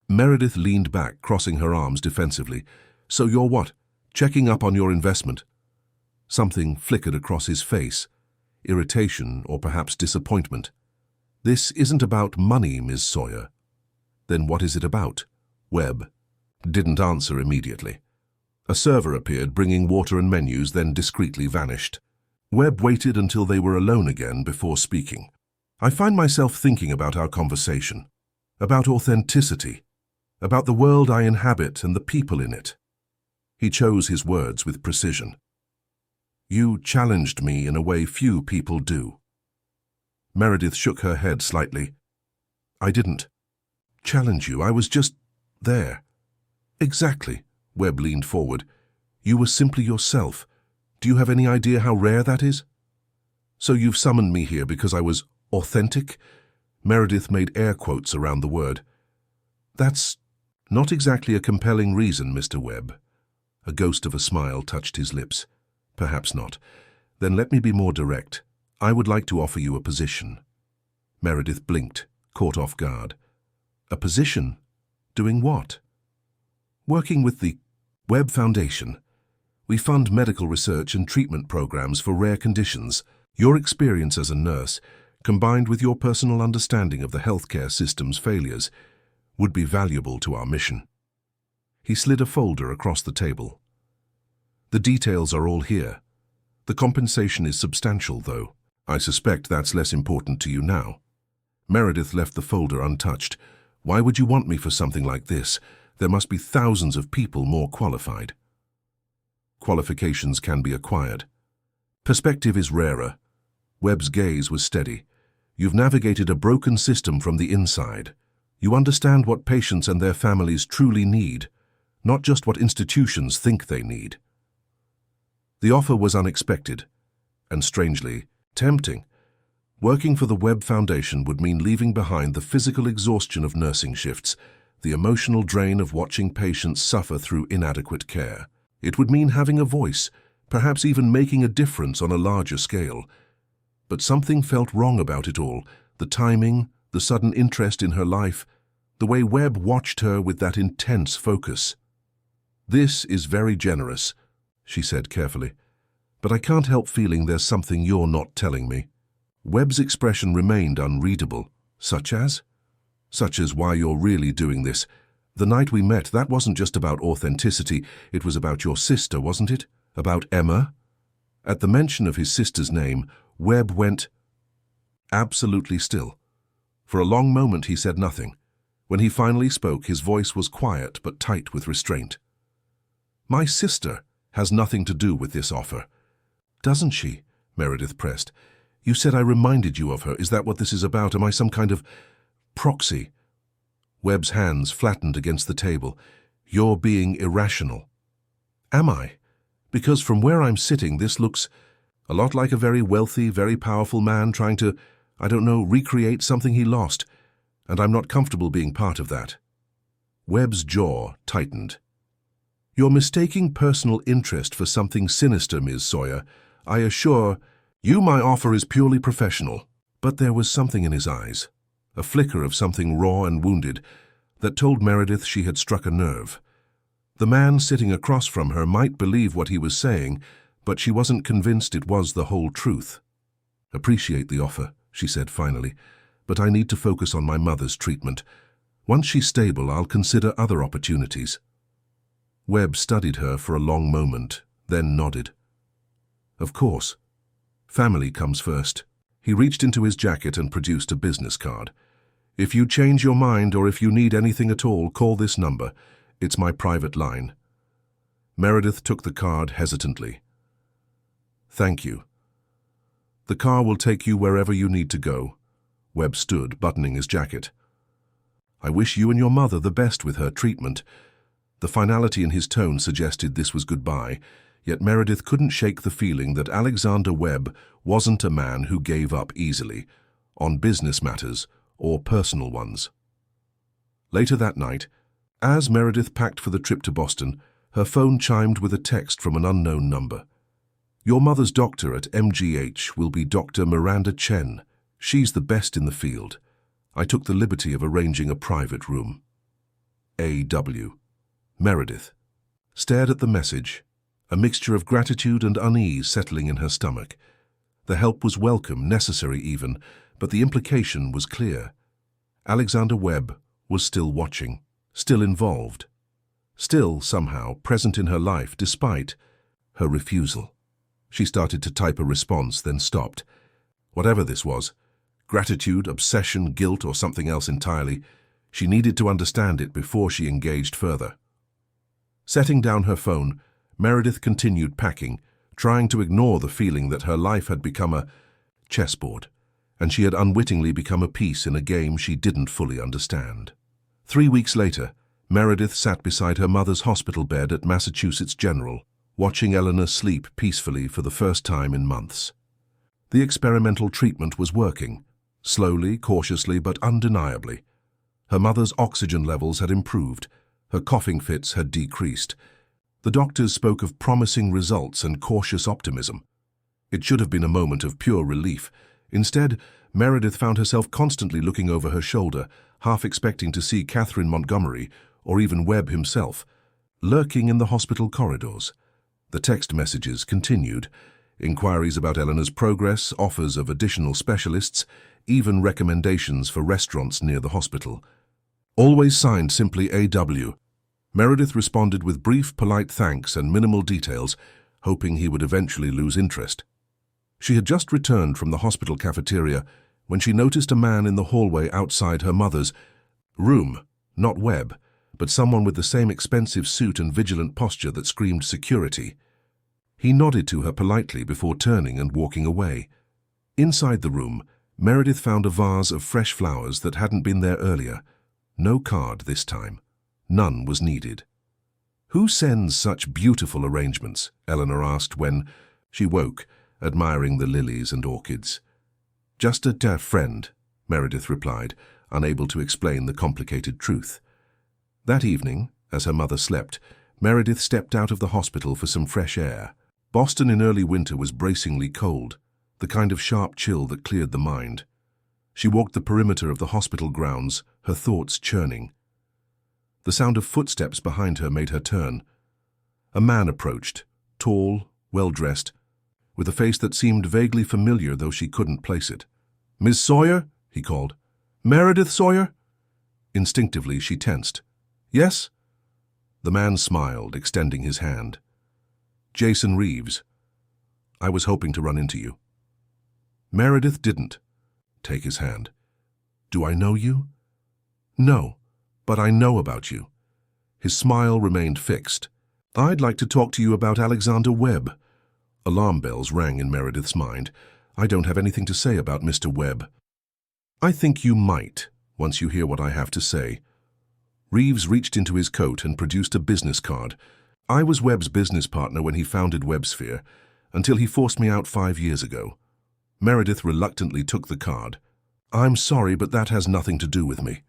Meredith leaned back, crossing her arms defensively. "So you're what? Checking up on your investment?" Something flickered across his face. Irritation or perhaps disappointment. "This isn't about money, Ms. Sawyer." "Then what is it about?" Webb didn't answer immediately. A server appeared, bringing water and menus, then discreetly vanished. Webb waited until they were alone again before speaking. "I find myself thinking about our conversation, about authenticity, about the world I inhabit and the people in it." He chose his words with precision. "You challenged me in a way few people do." Meredith shook her head slightly. "I didn't challenge you, I was just there." "Exactly," Webb leaned forward. "You were simply yourself. Do you have any idea how rare that is?" "So you've summoned me here because I was authentic?" Meredith made air quotes around the word. "That's not exactly a compelling reason, Mr. Webb." A ghost of a smile touched his lips. "Perhaps not. Then let me be more direct. I would like to offer you a position." Meredith blinked, caught off guard. "A position? Doing what?" "Working with the Webb Foundation. We fund medical research and treatment programs for rare conditions. Your experience as a nurse, combined with your personal understanding of the healthcare system's failures, would be valuable to our mission." He slid a folder across the table. "The details are all here. The compensation is substantial, though. I suspect that's less important to you now." Meredith left the folder untouched. "Why would you want me for something like this? There must be thousands of people more qualified." "Qualifications can be acquired. Perspective is rarer." Webb's gaze was steady. "You've navigated a broken system from the inside. You understand what patients and their families truly need, not just what institutions think they need." The offer was unexpected, and strangely tempting. Working for the Webb Foundation would mean leaving behind the physical exhaustion of nursing shifts, the emotional drain of watching patients suffer through inadequate care. It would mean having a voice, perhaps even making a difference on a larger scale. But something felt wrong about it all, the timing, the sudden interest in her life, the way Webb watched her with that intense focus. "This is very generous," she said carefully, "but I can't help feeling there's something you're not telling me." Webb's expression remained unreadable. Such as? Such as why you're really doing this. The night we met, that wasn't just about authenticity, it was about your sister, wasn't it? About Emma? At the mention of his sister's name, Webb went absolutely still. For a long moment he said nothing. When he finally spoke, his voice was quiet but tight with restraint. "My sister has nothing to do with this offer." "Doesn't she?" Meredith pressed. "You said I reminded you of her. Is that what this is about? Am I some kind of proxy?" Webb's hands flattened against the table. "You're being irrational." "Am I? Because from where I'm sitting, this looks a lot like a very wealthy, very powerful man trying to, I don't know, recreate something he lost, and I'm not comfortable being part of that." Webb's jaw tightened. "You're mistaking personal interest for something sinister, Ms. Sawyer. I assure you my offer is purely professional." But there was something in his eyes, a flicker of something raw and wounded, that told Meredith she had struck a nerve. The man sitting across from her might believe what he was saying, but she wasn't convinced it was the whole truth. "Appreciate the offer," she said finally, "but I need to focus on my mother's treatment. Once she's stable, I'll consider other opportunities." Webb studied her for a long moment, then nodded. "Of course. Family comes first." He reached into his jacket and produced a business card. "If you change your mind or if you need anything at all, call this number. It's my private line." Meredith took the card hesitantly. "Thank you. The car will take you wherever you need to go." Webb stood, buttoning his jacket. "I wish you and your mother the best with her treatment." The finality in his tone suggested this was goodbye, yet Meredith couldn't shake the feeling that Alexander Webb wasn't a man who gave up easily, on business matters or personal ones. Later that night, as Meredith packed for the trip to Boston, her phone chimed with a text from an unknown number. "Your mother's doctor at MGH will be Dr. Miranda Chen. She's the best in the field. I took the liberty of arranging a private room." A.W. Meredith stared at the message, a mixture of gratitude and unease settling in her stomach. The help was welcome, necessary even, but the implication was clear. Alexander Webb was still watching, still involved, still somehow present in her life despite her refusal. She started to type a response, then stopped. Whatever this was, gratitude, obsession, guilt, or something else entirely, she needed to understand it before she engaged further. Setting down her phone, Meredith continued packing, trying to ignore the feeling that her life had become a chessboard, and she had unwittingly become a piece in a game she didn't fully understand. 3 weeks later, Meredith sat beside her mother's hospital bed at Massachusetts General, watching Eleanor sleep peacefully for the first time in months. The experimental treatment was working, slowly, cautiously, but undeniably. Her mother's oxygen levels had improved, her coughing fits had decreased. The doctors spoke of promising results and cautious optimism. It should have been a moment of pure relief. Instead, Meredith found herself constantly looking over her shoulder, half expecting to see Catherine Montgomery, or even Webb himself, lurking in the hospital corridors. The text messages continued, inquiries about Eleanor's progress, offers of additional specialists, even recommendations for restaurants near the hospital. Always signed simply A.W. Meredith responded with brief, polite thanks and minimal details, hoping he would eventually lose interest. She had just returned from the hospital cafeteria when she noticed a man in the hallway outside her mother's room, not Webb, but someone with the same expensive suit and vigilant posture that screamed security. He nodded to her politely before turning and walking away. Inside the room, Meredith found a vase of fresh flowers that hadn't been there earlier. No card this time. None was needed. "Who sends such beautiful arrangements?" Eleanor asked when she woke, admiring the lilies and orchids. "Just a dear friend," Meredith replied, unable to explain the complicated truth. That evening, as her mother slept, Meredith stepped out of the hospital for some fresh air. Boston in early winter was bracingly cold, the kind of sharp chill that cleared the mind. She walked the perimeter of the hospital grounds, her thoughts churning. The sound of footsteps behind her made her turn. A man approached, tall, well-dressed, with a face that seemed vaguely familiar though she couldn't place it. "Miss Sawyer?" he called. "Meredith Sawyer?" Instinctively she tensed. Yes? The man smiled, extending his hand. Jason Reeves. I was hoping to run into you. Meredith didn't take his hand. Do I know you? No, but I know about you. His smile remained fixed. I'd like to talk to you about Alexander Webb. Alarm bells rang in Meredith's mind. I don't have anything to say about Mr. Webb. I think you might, once you hear what I have to say. Reeves reached into his coat and produced a business card. I was Webb's business partner when he founded WebSphere, until he forced me out 5 years ago. Meredith reluctantly took the card. I'm sorry, but that has nothing to do with me.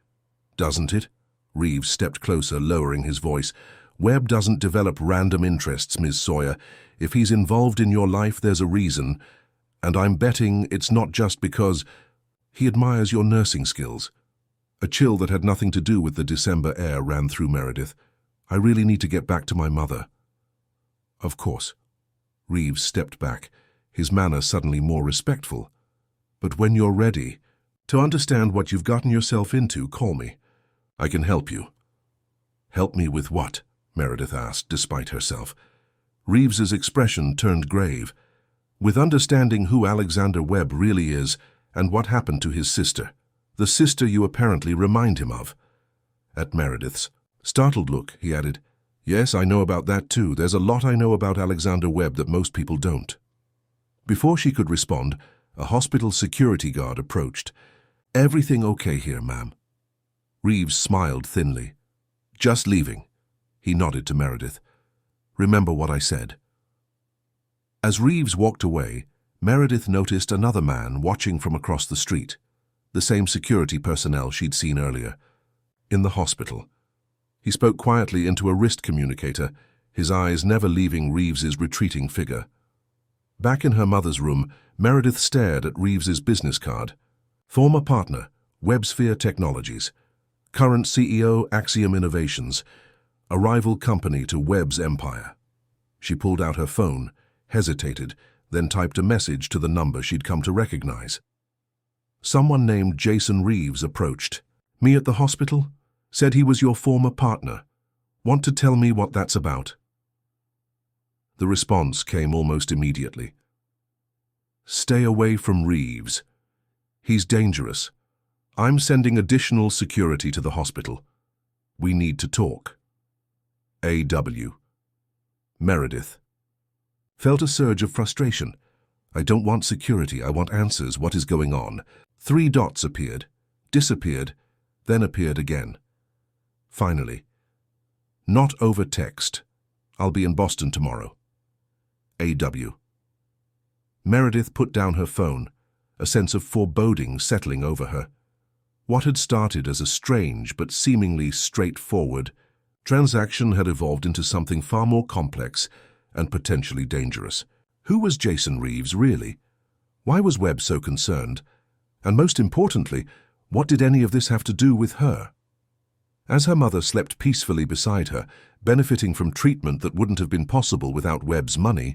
Doesn't it? Reeves stepped closer, lowering his voice. Webb doesn't develop random interests, Ms. Sawyer. If he's involved in your life, there's a reason. And I'm betting it's not just because he admires your nursing skills. A chill that had nothing to do with the December air ran through Meredith. I really need to get back to my mother. Of course. Reeves stepped back, his manner suddenly more respectful. But when you're ready to understand what you've gotten yourself into, call me. I can help you. Help me with what? Meredith asked, despite herself. Reeves's expression turned grave. With understanding who Alexander Webb really is and what happened to his sister. The sister you apparently remind him of. At Meredith's startled look, he added, Yes, I know about that too. There's a lot I know about Alexander Webb that most people don't. Before she could respond, a hospital security guard approached. Everything okay here, ma'am? Reeves smiled thinly. Just leaving. He nodded to Meredith. Remember what I said. As Reeves walked away, Meredith noticed another man watching from across the street. The same security personnel she'd seen earlier. In the hospital. He spoke quietly into a wrist communicator, his eyes never leaving Reeves's retreating figure. Back in her mother's room, Meredith stared at Reeves's business card. Former partner, WebSphere Technologies. Current CEO, Axiom Innovations. A rival company to Webb's empire. She pulled out her phone, hesitated, then typed a message to the number she'd come to recognize. Someone named Jason Reeves approached. Me at the hospital? Said he was your former partner. Want to tell me what that's about? The response came almost immediately. Stay away from Reeves. He's dangerous. I'm sending additional security to the hospital. We need to talk. A.W. Meredith. Felt a surge of frustration. I don't want security, I want answers. What is going on? 3 dots appeared, disappeared, then appeared again. Finally. Not over text. I'll be in Boston tomorrow. A.W. Meredith put down her phone, a sense of foreboding settling over her. What had started as a strange but seemingly straightforward transaction had evolved into something far more complex and potentially dangerous. Who was Jason Reeves, really? Why was Webb so concerned? And most importantly, what did any of this have to do with her? As her mother slept peacefully beside her, benefiting from treatment that wouldn't have been possible without Webb's money,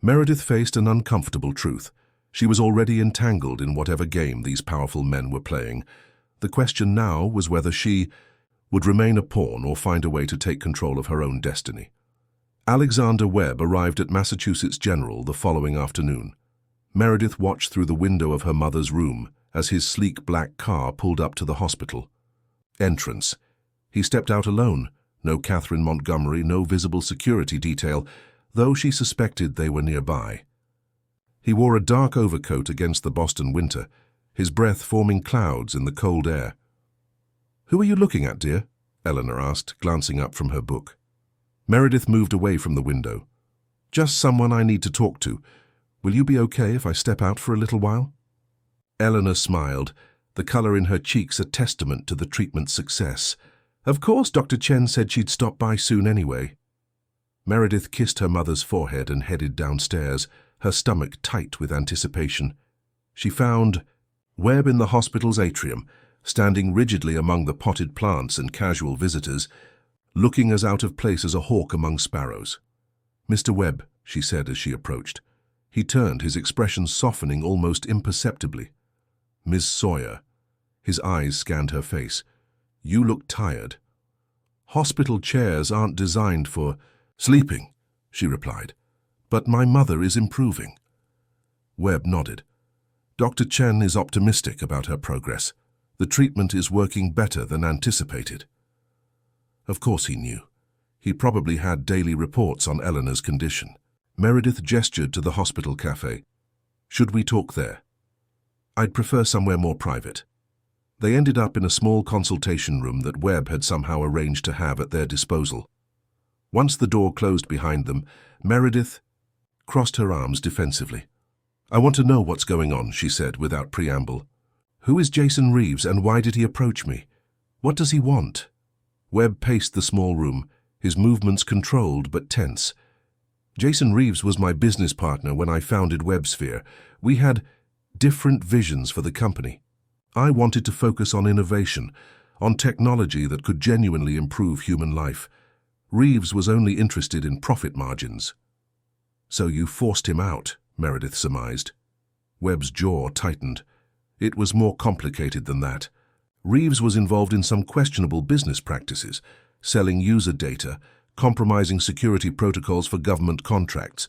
Meredith faced an uncomfortable truth. She was already entangled in whatever game these powerful men were playing. The question now was whether she would remain a pawn or find a way to take control of her own destiny. Alexander Webb arrived at Massachusetts General the following afternoon. Meredith watched through the window of her mother's room as his sleek black car pulled up to the hospital. Entrance. He stepped out alone. No Catherine Montgomery, no visible security detail, though she suspected they were nearby. He wore a dark overcoat against the Boston winter, his breath forming clouds in the cold air. "Who are you looking at, dear?" Eleanor asked, glancing up from her book. Meredith moved away from the window. "Just someone I need to talk to. Will you be okay if I step out for a little while?" Eleanor smiled, the color in her cheeks a testament to the treatment's success. "Of course, Dr. Chen said she'd stop by soon anyway." Meredith kissed her mother's forehead and headed downstairs, her stomach tight with anticipation. She found Webb in the hospital's atrium, standing rigidly among the potted plants and casual visitors, looking as out of place as a hawk among sparrows. "Mr. Webb," she said as she approached. He turned, his expression softening almost imperceptibly. "Ms. Sawyer." His eyes scanned her face. "You look tired." Hospital chairs aren't designed for sleeping, she replied. But my mother is improving. Webb nodded. Dr. Chen is optimistic about her progress. The treatment is working better than anticipated. Of course he knew. He probably had daily reports on Eleanor's condition. Meredith gestured to the hospital cafe. Should we talk there? I'd prefer somewhere more private. They ended up in a small consultation room that Webb had somehow arranged to have at their disposal. Once the door closed behind them, Meredith crossed her arms defensively. I want to know what's going on, she said without preamble. Who is Jason Reeves and why did he approach me? What does he want? Webb paced the small room, his movements controlled but tense. Jason Reeves was my business partner when I founded WebSphere. We had different visions for the company. I wanted to focus on innovation, on technology that could genuinely improve human life. Reeves was only interested in profit margins. So you forced him out, Meredith surmised. Webb's jaw tightened. It was more complicated than that. Reeves was involved in some questionable business practices, selling user data, compromising security protocols for government contracts.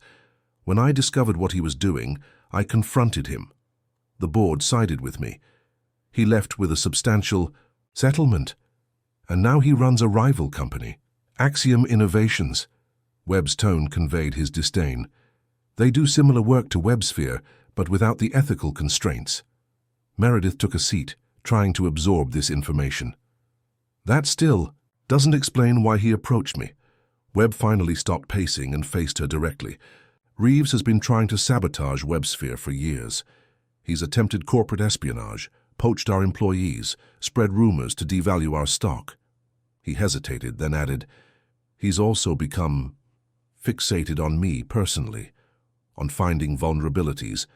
When I discovered what he was doing, I confronted him. The board sided with me. He left with a substantial settlement, and now he runs a rival company, Axiom Innovations. Webb's tone conveyed his disdain. They do similar work to WebSphere, but without the ethical constraints. Meredith took a seat, trying to absorb this information. That still doesn't explain why he approached me. Webb finally stopped pacing and faced her directly. Reeves has been trying to sabotage WebSphere for years. He's attempted corporate espionage, poached our employees, spread rumors to devalue our stock. He hesitated, then added, he's also become fixated on me personally, on finding vulnerabilities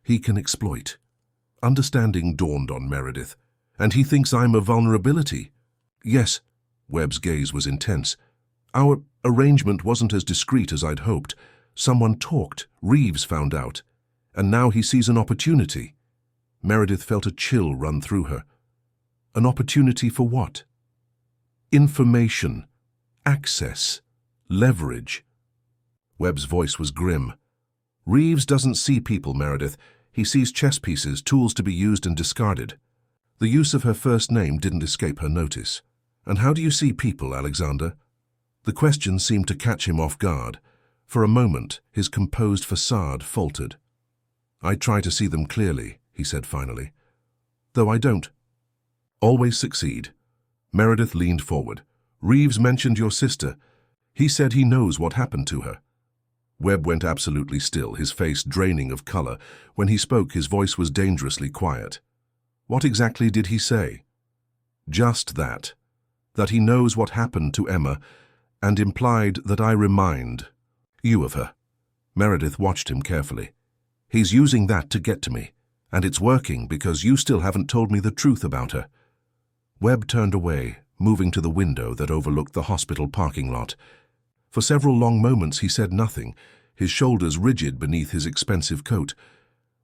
he can exploit. Understanding dawned on Meredith. And he thinks I'm a vulnerability? Yes. Webb's gaze was intense. Our arrangement wasn't as discreet as I'd hoped. Someone talked, Reeves found out, and now he sees an opportunity. Meredith felt a chill run through her. An opportunity for what? Information, access, leverage. Webb's voice was grim. Reeves doesn't see people, Meredith. He sees chess pieces, tools to be used and discarded. The use of her first name didn't escape her notice. And how do you see people, Alexander? The question seemed to catch him off guard. For a moment, his composed facade faltered. I try to see them clearly, he said finally. Though I don't always succeed. Meredith leaned forward. Reeves mentioned your sister. He said he knows what happened to her. Webb went absolutely still, his face draining of color. When he spoke, his voice was dangerously quiet. What exactly did he say? Just that he knows what happened to Emma, and implied that I remind you of her. Meredith watched him carefully. He's using that to get to me, and it's working because you still haven't told me the truth about her. Webb turned away, moving to the window that overlooked the hospital parking lot. For several long moments he said nothing, his shoulders rigid beneath his expensive coat.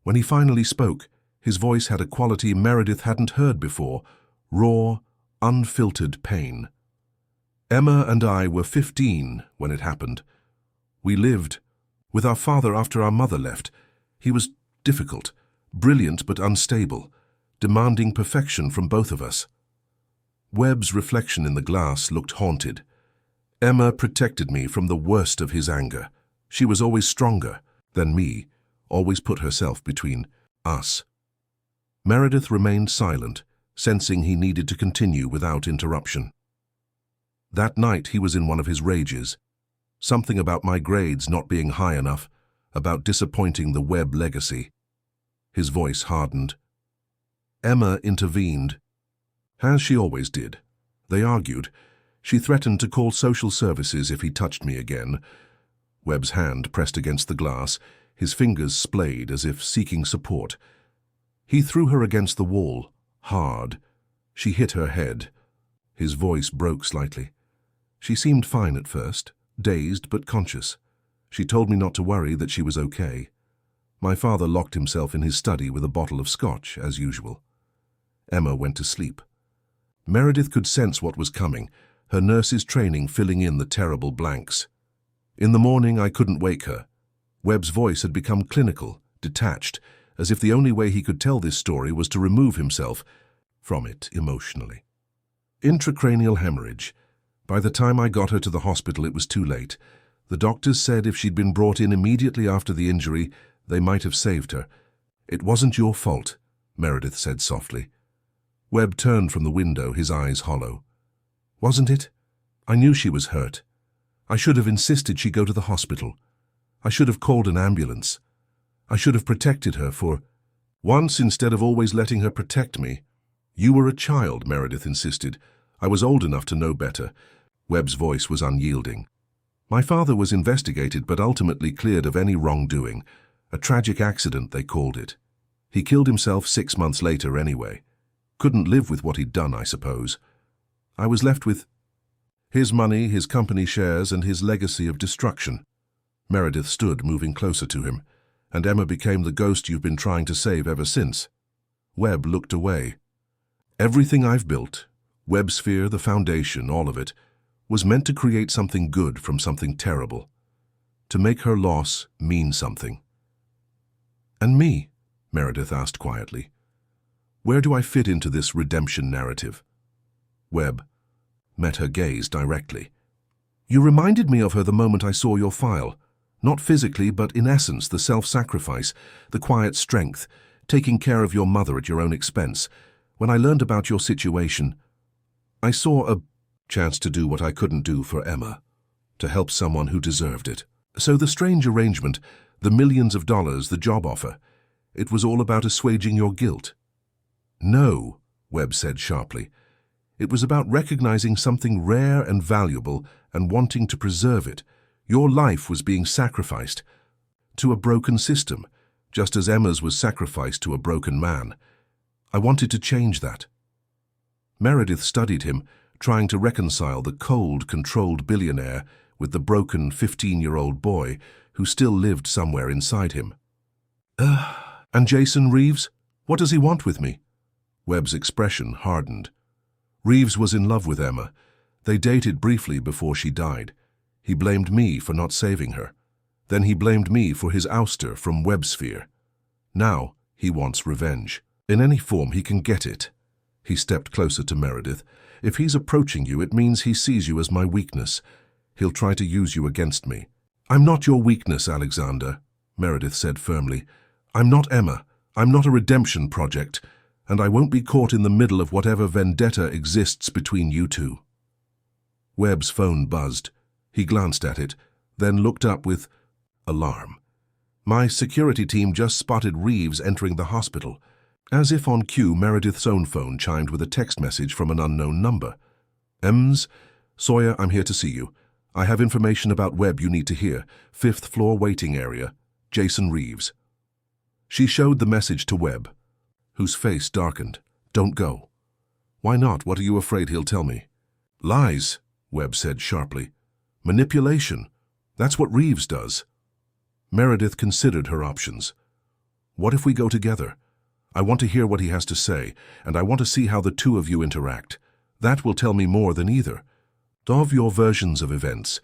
When he finally spoke, his voice had a quality Meredith hadn't heard before, raw, unfiltered pain. Emma and I were 15 when it happened. We lived with our father after our mother left. He was difficult, brilliant but unstable, demanding perfection from both of us. Webb's reflection in the glass looked haunted. Emma protected me from the worst of his anger. She was always stronger than me, always put herself between us. Meredith remained silent, sensing he needed to continue without interruption. That night he was in one of his rages. Something about my grades not being high enough, about disappointing the Webb legacy. His voice hardened. Emma intervened, as she always did. They argued. She threatened to call social services if he touched me again. Webb's hand pressed against the glass, his fingers splayed as if seeking support. He threw her against the wall, hard. She hit her head. His voice broke slightly. She seemed fine at first, dazed but conscious. She told me not to worry, that she was okay. My father locked himself in his study with a bottle of scotch, as usual. Emma went to sleep. Meredith could sense what was coming. her nurse's training filling in the terrible blanks. In the morning, I couldn't wake her. Webb's voice had become clinical, detached, as if the only way he could tell this story was to remove himself from it emotionally. Intracranial hemorrhage. By the time I got her to the hospital, it was too late. The doctors said if she'd been brought in immediately after the injury, they might have saved her. It wasn't your fault, Meredith said softly. Webb turned from the window, his eyes hollow. Wasn't it? I knew she was hurt. I should have insisted she go to the hospital. I should have called an ambulance. I should have protected her for once instead of always letting her protect me. You were a child, Meredith insisted. I was old enough to know better. Webb's voice was unyielding. My father was investigated but ultimately cleared of any wrongdoing. A tragic accident, they called it. He killed himself 6 months later anyway. Couldn't live with what he'd done, I suppose. I was left with his money, his company shares, and his legacy of destruction. Meredith stood, moving closer to him, and Emma became the ghost you've been trying to save ever since. Webb looked away. Everything I've built, WebSphere, the foundation, all of it, was meant to create something good from something terrible. To make her loss mean something. And me? Meredith asked quietly. Where do I fit into this redemption narrative? Webb met her gaze directly. You reminded me of her the moment I saw your file. Not physically, but in essence, the self-sacrifice, the quiet strength, taking care of your mother at your own expense. When I learned about your situation, I saw a chance to do what I couldn't do for Emma, to help someone who deserved it. So the strange arrangement, the millions of dollars, the job offer, it was all about assuaging your guilt. No, Webb said sharply. It was about recognizing something rare and valuable and wanting to preserve it. Your life was being sacrificed to a broken system, just as Emma's was sacrificed to a broken man. I wanted to change that. Meredith studied him, trying to reconcile the cold, controlled billionaire with the broken 15-year-old boy who still lived somewhere inside him. And Jason Reeves? What does he want with me? Webb's expression hardened. Reeves was in love with Emma. They dated briefly before she died. He blamed me for not saving her. Then he blamed me for his ouster from WebSphere. Now he wants revenge. In any form he can get it. He stepped closer to Meredith. If he's approaching you, it means he sees you as my weakness. He'll try to use you against me. I'm not your weakness, Alexander, Meredith said firmly. I'm not Emma. I'm not a redemption project. And I won't be caught in the middle of whatever vendetta exists between you two. Webb's phone buzzed. He glanced at it, then looked up with alarm. My security team just spotted Reeves entering the hospital. As if on cue, Meredith's own phone chimed with a text message from an unknown number. Ems, Sawyer, I'm here to see you. I have information about Webb you need to hear. 5th floor waiting area. Jason Reeves. She showed the message to Webb, whose face darkened. Don't go. Why not? What are you afraid he'll tell me? Lies, Webb said sharply. Manipulation. That's what Reeves does. Meredith considered her options. What if we go together? I want to hear what he has to say, and I want to see how the two of you interact. That will tell me more than either of your versions of events.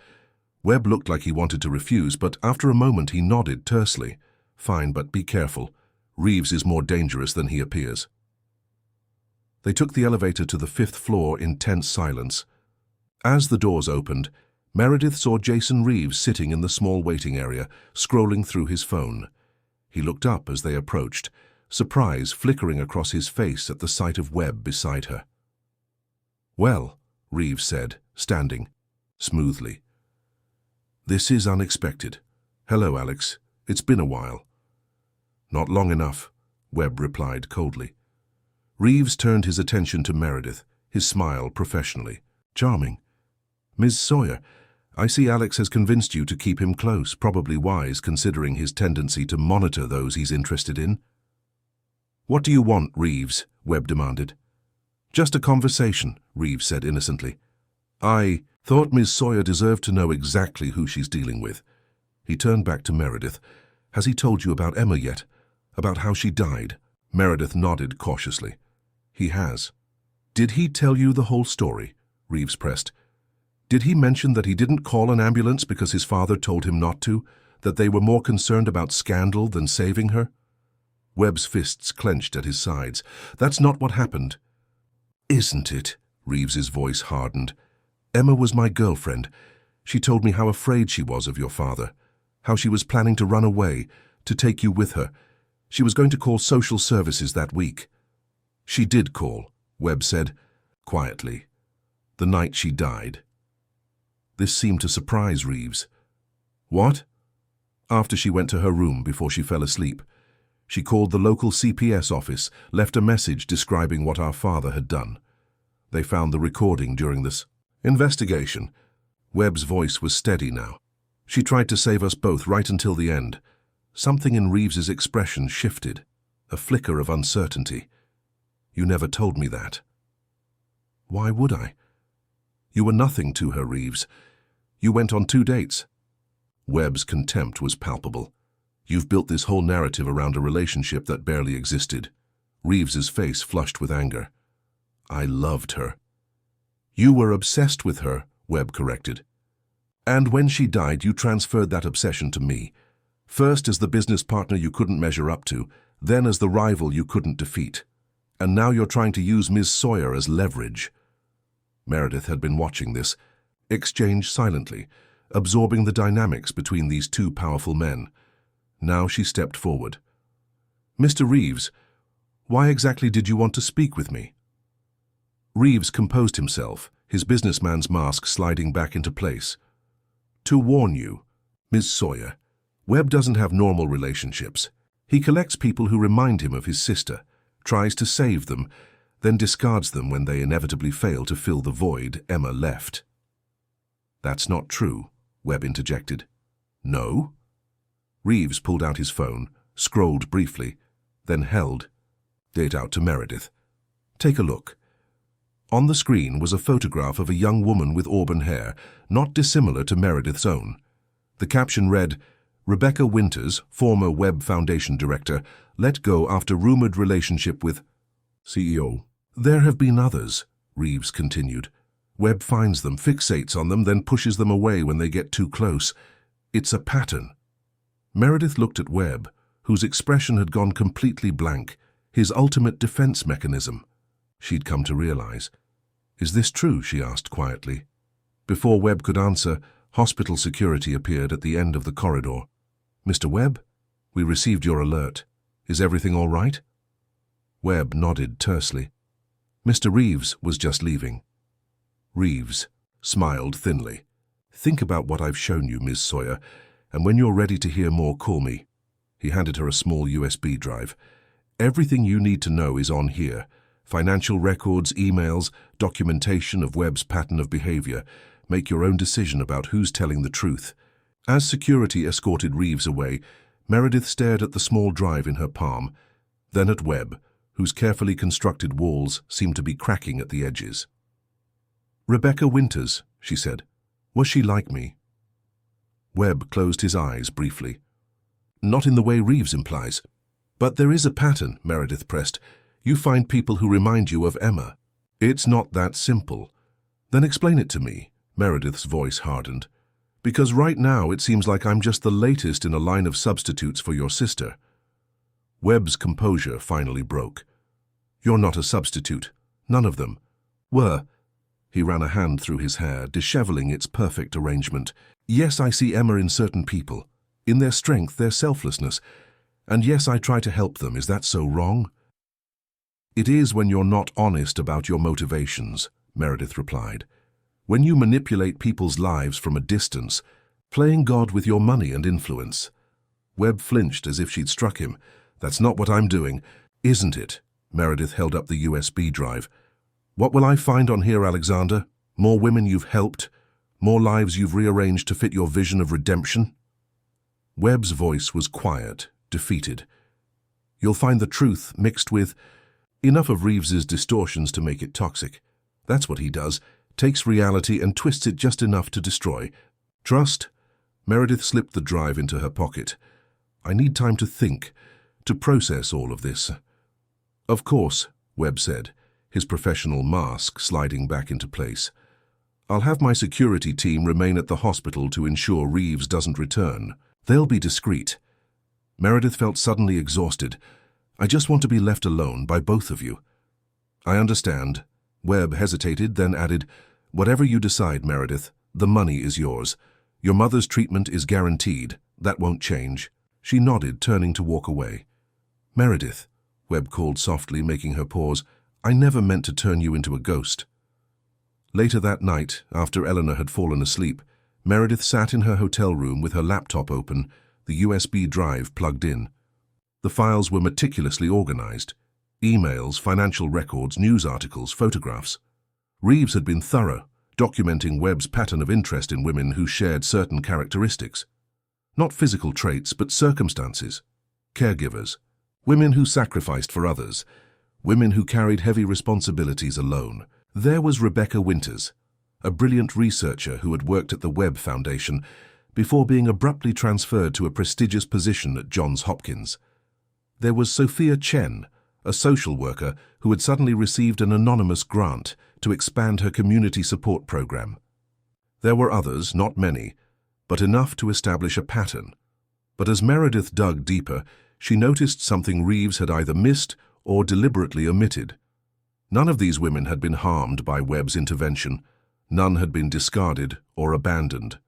Webb looked like he wanted to refuse, but after a moment he nodded tersely. Fine, but be careful. Reeves is more dangerous than he appears. They took the elevator to the 5th floor in tense silence. As the doors opened, Meredith saw Jason Reeves sitting in the small waiting area, scrolling through his phone. He looked up as they approached, surprise flickering across his face at the sight of Webb beside her. Well, Reeves said, standing smoothly. This is unexpected. Hello, Alex. It's been a while. Not long enough, Webb replied coldly. Reeves turned his attention to Meredith, his smile professionally. Charming. Ms. Sawyer, I see Alex has convinced you to keep him close, probably wise considering his tendency to monitor those he's interested in. What do you want, Reeves? Webb demanded. Just a conversation, Reeves said innocently. I thought Ms. Sawyer deserved to know exactly who she's dealing with. He turned back to Meredith. Has he told you about Emma yet? About how she died? Meredith nodded cautiously. He has. Did he tell you the whole story? Reeves pressed. Did he mention that he didn't call an ambulance because his father told him not to, that they were more concerned about scandal than saving her? Webb's fists clenched at his sides. That's not what happened. Isn't it? Reeves's voice hardened. Emma was my girlfriend. She told me how afraid she was of your father, how she was planning to run away, to take you with her. She was going to call social services that week. She did call, Webb said, quietly. The night she died. This seemed to surprise Reeves. What? After she went to her room before she fell asleep, she called the local CPS office, left a message describing what our father had done. They found the recording during this investigation. Webb's voice was steady now. She tried to save us both right until the end. Something in Reeves's expression shifted, a flicker of uncertainty. You never told me that. Why would I? You were nothing to her, Reeves. You went on 2 dates. Webb's contempt was palpable. You've built this whole narrative around a relationship that barely existed. Reeves's face flushed with anger. I loved her. You were obsessed with her, Webb corrected. And when she died, you transferred that obsession to me. First as the business partner you couldn't measure up to, then as the rival you couldn't defeat. And now you're trying to use Ms. Sawyer as leverage. Meredith had been watching this, exchanged silently, absorbing the dynamics between these two powerful men. Now she stepped forward. Mr. Reeves, why exactly did you want to speak with me? Reeves composed himself, his businessman's mask sliding back into place. To warn you, Ms. Sawyer, Webb doesn't have normal relationships. He collects people who remind him of his sister, tries to save them, then discards them when they inevitably fail to fill the void Emma left. That's not true, Webb interjected. No? Reeves pulled out his phone, scrolled briefly, then held it out to Meredith. Take a look. On the screen was a photograph of a young woman with auburn hair, not dissimilar to Meredith's own. The caption read, Rebecca Winters, former Webb Foundation director, let go after rumored relationship with CEO. There have been others, Reeves continued. Webb finds them, fixates on them, then pushes them away when they get too close. It's a pattern. Meredith looked at Webb, whose expression had gone completely blank, his ultimate defense mechanism. She'd come to realize. Is this true? She asked quietly. Before Webb could answer, hospital security appeared at the end of the corridor. Mr. Webb, we received your alert. Is everything all right? Webb nodded tersely. Mr. Reeves was just leaving. Reeves smiled thinly. Think about what I've shown you, Ms. Sawyer, and when you're ready to hear more, call me. He handed her a small USB drive. Everything you need to know is on here. Financial records, emails, documentation of Webb's pattern of behavior. Make your own decision about who's telling the truth. As security escorted Reeves away, Meredith stared at the small drive in her palm, then at Webb, whose carefully constructed walls seemed to be cracking at the edges. Rebecca Winters, she said. Was she like me? Webb closed his eyes briefly. Not in the way Reeves implies. But there is a pattern, Meredith pressed. You find people who remind you of Emma. It's not that simple. Then explain it to me, Meredith's voice hardened. Because right now it seems like I'm just the latest in a line of substitutes for your sister. Webb's composure finally broke. You're not a substitute. None of them were. He ran a hand through his hair, disheveling its perfect arrangement. Yes, I see Emma in certain people, in their strength, their selflessness. And yes, I try to help them. Is that so wrong? It is when you're not honest about your motivations, Meredith replied. When you manipulate people's lives from a distance, playing God with your money and influence. Webb flinched as if she'd struck him. That's not what I'm doing, isn't it? Meredith held up the USB drive. What will I find on here, Alexander? More women you've helped? More lives you've rearranged to fit your vision of redemption? Webb's voice was quiet, defeated. You'll find the truth mixed with enough of Reeves's distortions to make it toxic. That's what he does, takes reality and twists it just enough to destroy. Trust? Meredith slipped the drive into her pocket. I need time to think, to process all of this. Of course, Webb said, his professional mask sliding back into place. I'll have my security team remain at the hospital to ensure Reeves doesn't return. They'll be discreet. Meredith felt suddenly exhausted. I just want to be left alone by both of you. I understand. Webb hesitated, then added, whatever you decide, Meredith, the money is yours. Your mother's treatment is guaranteed. That won't change. She nodded, turning to walk away. Meredith, Webb called softly, making her pause, I never meant to turn you into a ghost. Later that night, after Eleanor had fallen asleep, Meredith sat in her hotel room with her laptop open, the USB drive plugged in. The files were meticulously organized. Emails, financial records, news articles, photographs. Reeves had been thorough, documenting Webb's pattern of interest in women who shared certain characteristics. Not physical traits, but circumstances. Caregivers. Women who sacrificed for others. Women who carried heavy responsibilities alone. There was Rebecca Winters, a brilliant researcher who had worked at the Webb Foundation before being abruptly transferred to a prestigious position at Johns Hopkins. There was Sophia Chen, a social worker who had suddenly received an anonymous grant to expand her community support program. There were others, not many, but enough to establish a pattern. But as Meredith dug deeper, she noticed something Reeves had either missed or deliberately omitted. None of these women had been harmed by Webb's intervention. None had been discarded or abandoned.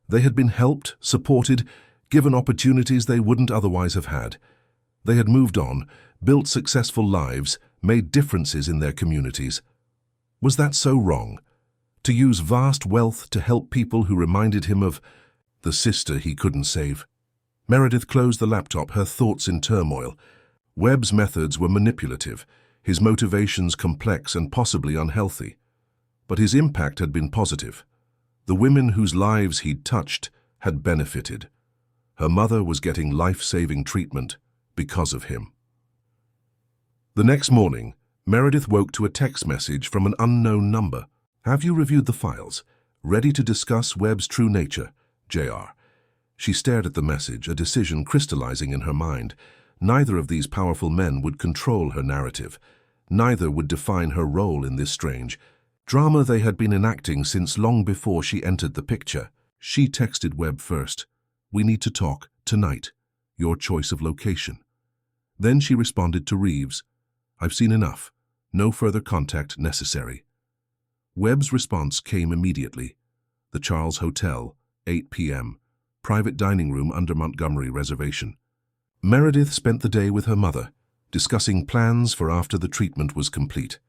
They had been helped, supported, given opportunities they wouldn't otherwise have had. They had moved on, built successful lives, made differences in their communities. Was that so wrong? To use vast wealth to help people who reminded him of the sister he couldn't save? Meredith closed the laptop, her thoughts in turmoil. Webb's methods were manipulative, his motivations complex and possibly unhealthy. But his impact had been positive. The women whose lives he'd touched had benefited. Her mother was getting life-saving treatment because of him. The next morning, Meredith woke to a text message from an unknown number. Have you reviewed the files? Ready to discuss Webb's true nature, J.R. She stared at the message, a decision crystallizing in her mind. Neither of these powerful men would control her narrative. Neither would define her role in this strange drama they had been enacting since long before she entered the picture. She texted Webb first. We need to talk, tonight. Your choice of location. Then she responded to Reeves. I've seen enough. No further contact necessary. Webb's response came immediately. The Charles Hotel, 8 p.m. Private dining room under Montgomery Reservation. Meredith spent the day with her mother, discussing plans for after the treatment was complete.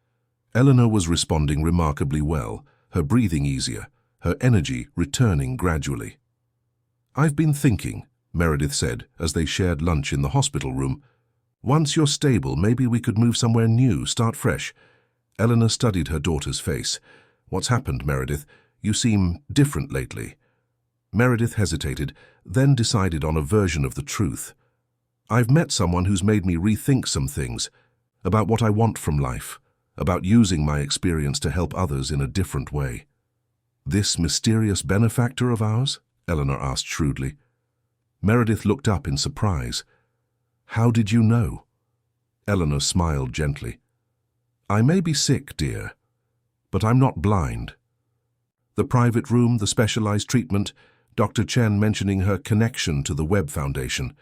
Eleanor was responding remarkably well, her breathing easier, her energy returning gradually. I've been thinking, Meredith said as they shared lunch in the hospital room. Once you're stable, maybe we could move somewhere new, start fresh. Eleanor studied her daughter's face. What's happened, Meredith? You seem different lately. Meredith hesitated, then decided on a version of the truth. I've met someone who's made me rethink some things, about what I want from life, about using my experience to help others in a different way. This mysterious benefactor of ours? Eleanor asked shrewdly. Meredith looked up in surprise. How did you know? Eleanor smiled gently. I may be sick, dear, but I'm not blind. The private room, the specialized treatment, Dr. Chen mentioning her connection to the Webb Foundation.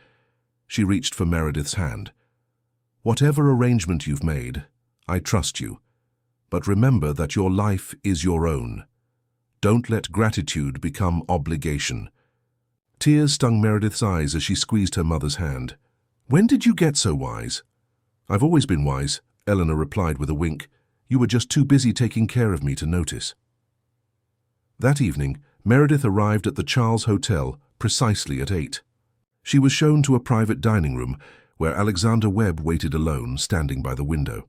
She reached for Meredith's hand. Whatever arrangement you've made, I trust you. But remember that your life is your own. Don't let gratitude become obligation. Tears stung Meredith's eyes as she squeezed her mother's hand. When did you get so wise? I've always been wise, Eleanor replied with a wink. You were just too busy taking care of me to notice. That evening, Meredith arrived at the Charles Hotel precisely at 8. She was shown to a private dining room where Alexander Webb waited alone, standing by the window.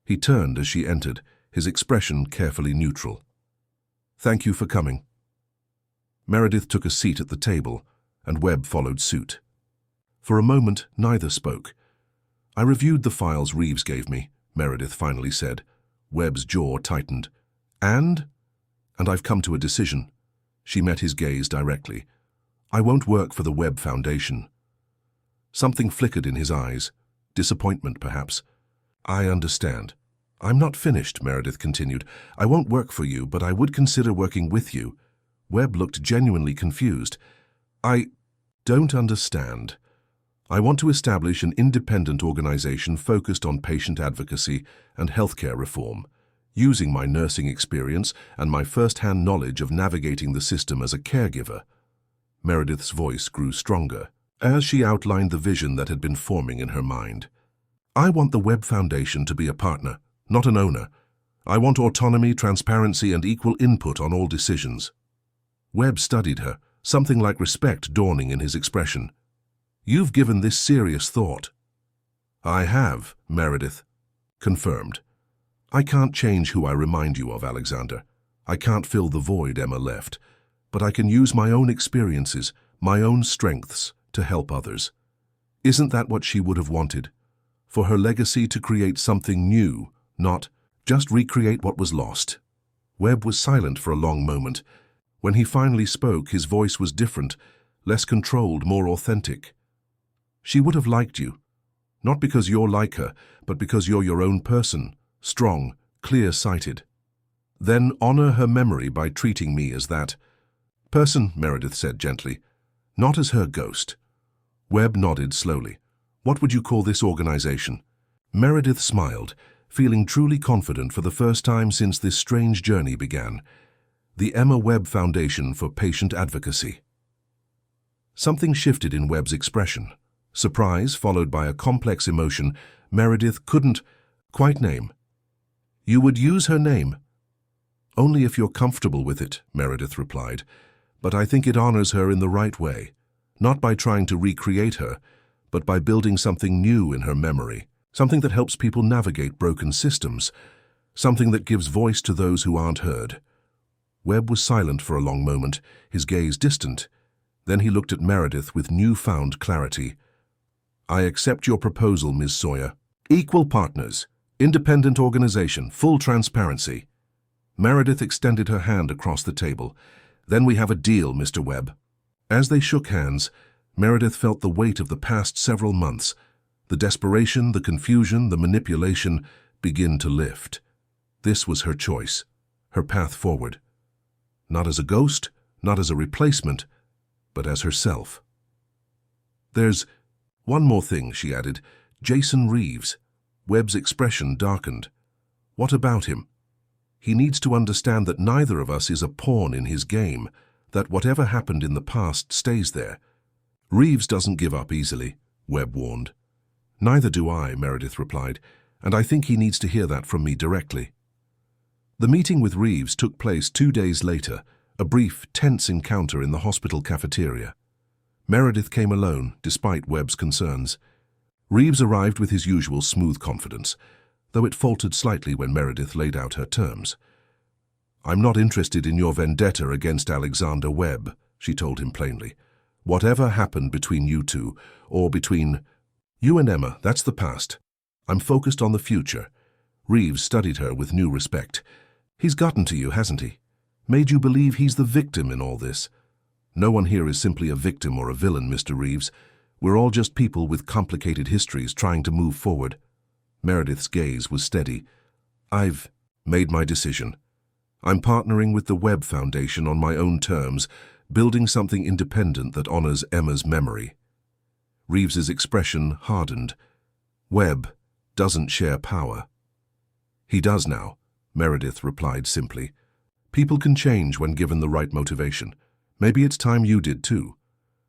He turned as she entered, his expression carefully neutral. Thank you for coming. Meredith took a seat at the table, and Webb followed suit. For a moment, neither spoke. I reviewed the files Reeves gave me, Meredith finally said. Webb's jaw tightened. And I've come to a decision. She met his gaze directly. I won't work for the Webb Foundation. Something flickered in his eyes. Disappointment, perhaps. I understand. I'm not finished, Meredith continued. I won't work for you, but I would consider working with you. Webb looked genuinely confused. I don't understand. I want to establish an independent organization focused on patient advocacy and healthcare reform, using my nursing experience and my first-hand knowledge of navigating the system as a caregiver. Meredith's voice grew stronger as she outlined the vision that had been forming in her mind. I want the Webb Foundation to be a partner, not an owner. I want autonomy, transparency, and equal input on all decisions. Webb studied her, something like respect dawning in his expression. You've given this serious thought. I have, Meredith. Confirmed. I can't change who I remind you of, Alexander. I can't fill the void Emma left, but I can use my own experiences, my own strengths, to help others. Isn't that what she would have wanted? For her legacy to create something new, not just recreate what was lost. Webb was silent for a long moment. When he finally spoke, his voice was different, less controlled, more authentic. She would have liked you, not because you're like her, but because you're your own person, strong, clear-sighted. Then honor her memory by treating me as that person, Meredith said gently, not as her ghost. Webb nodded slowly. What would you call this organization? Meredith smiled, feeling truly confident for the first time since this strange journey began. The Emma Webb Foundation for Patient Advocacy. Something shifted in Webb's expression. Surprise, followed by a complex emotion Meredith couldn't quite name. You would use her name? Only if you're comfortable with it, Meredith replied. But I think it honors her in the right way, not by trying to recreate her, but by building something new in her memory, something that helps people navigate broken systems, something that gives voice to those who aren't heard. Webb was silent for a long moment, his gaze distant. Then he looked at Meredith with newfound clarity. I accept your proposal, Ms. Sawyer. Equal partners, independent organization, full transparency. Meredith extended her hand across the table. Then we have a deal, Mr. Webb. As they shook hands, Meredith felt the weight of the past several months, the desperation, the confusion, the manipulation, begin to lift. This was her choice, her path forward. Not as a ghost, not as a replacement, but as herself. There's one more thing, she added. Jason Reeves. Webb's expression darkened. What about him? He needs to understand that neither of us is a pawn in his game, that whatever happened in the past stays there. Reeves doesn't give up easily, Webb warned. Neither do I, Meredith replied, and I think he needs to hear that from me directly. The meeting with Reeves took place 2 days later, a brief, tense encounter in the hospital cafeteria. Meredith came alone, despite Webb's concerns. Reeves arrived with his usual smooth confidence, though it faltered slightly when Meredith laid out her terms. I'm not interested in your vendetta against Alexander Webb, she told him plainly. Whatever happened between you two, or between you and Emma, that's the past. I'm focused on the future. Reeves studied her with new respect. He's gotten to you, hasn't he? Made you believe he's the victim in all this. No one here is simply a victim or a villain, Mr. Reeves. We're all just people with complicated histories trying to move forward. Meredith's gaze was steady. I've made my decision. I'm partnering with the Webb Foundation on my own terms, building something independent that honors Emma's memory. Reeves's expression hardened. Webb doesn't share power. He does now, Meredith replied simply. People can change when given the right motivation. Maybe it's time you did too.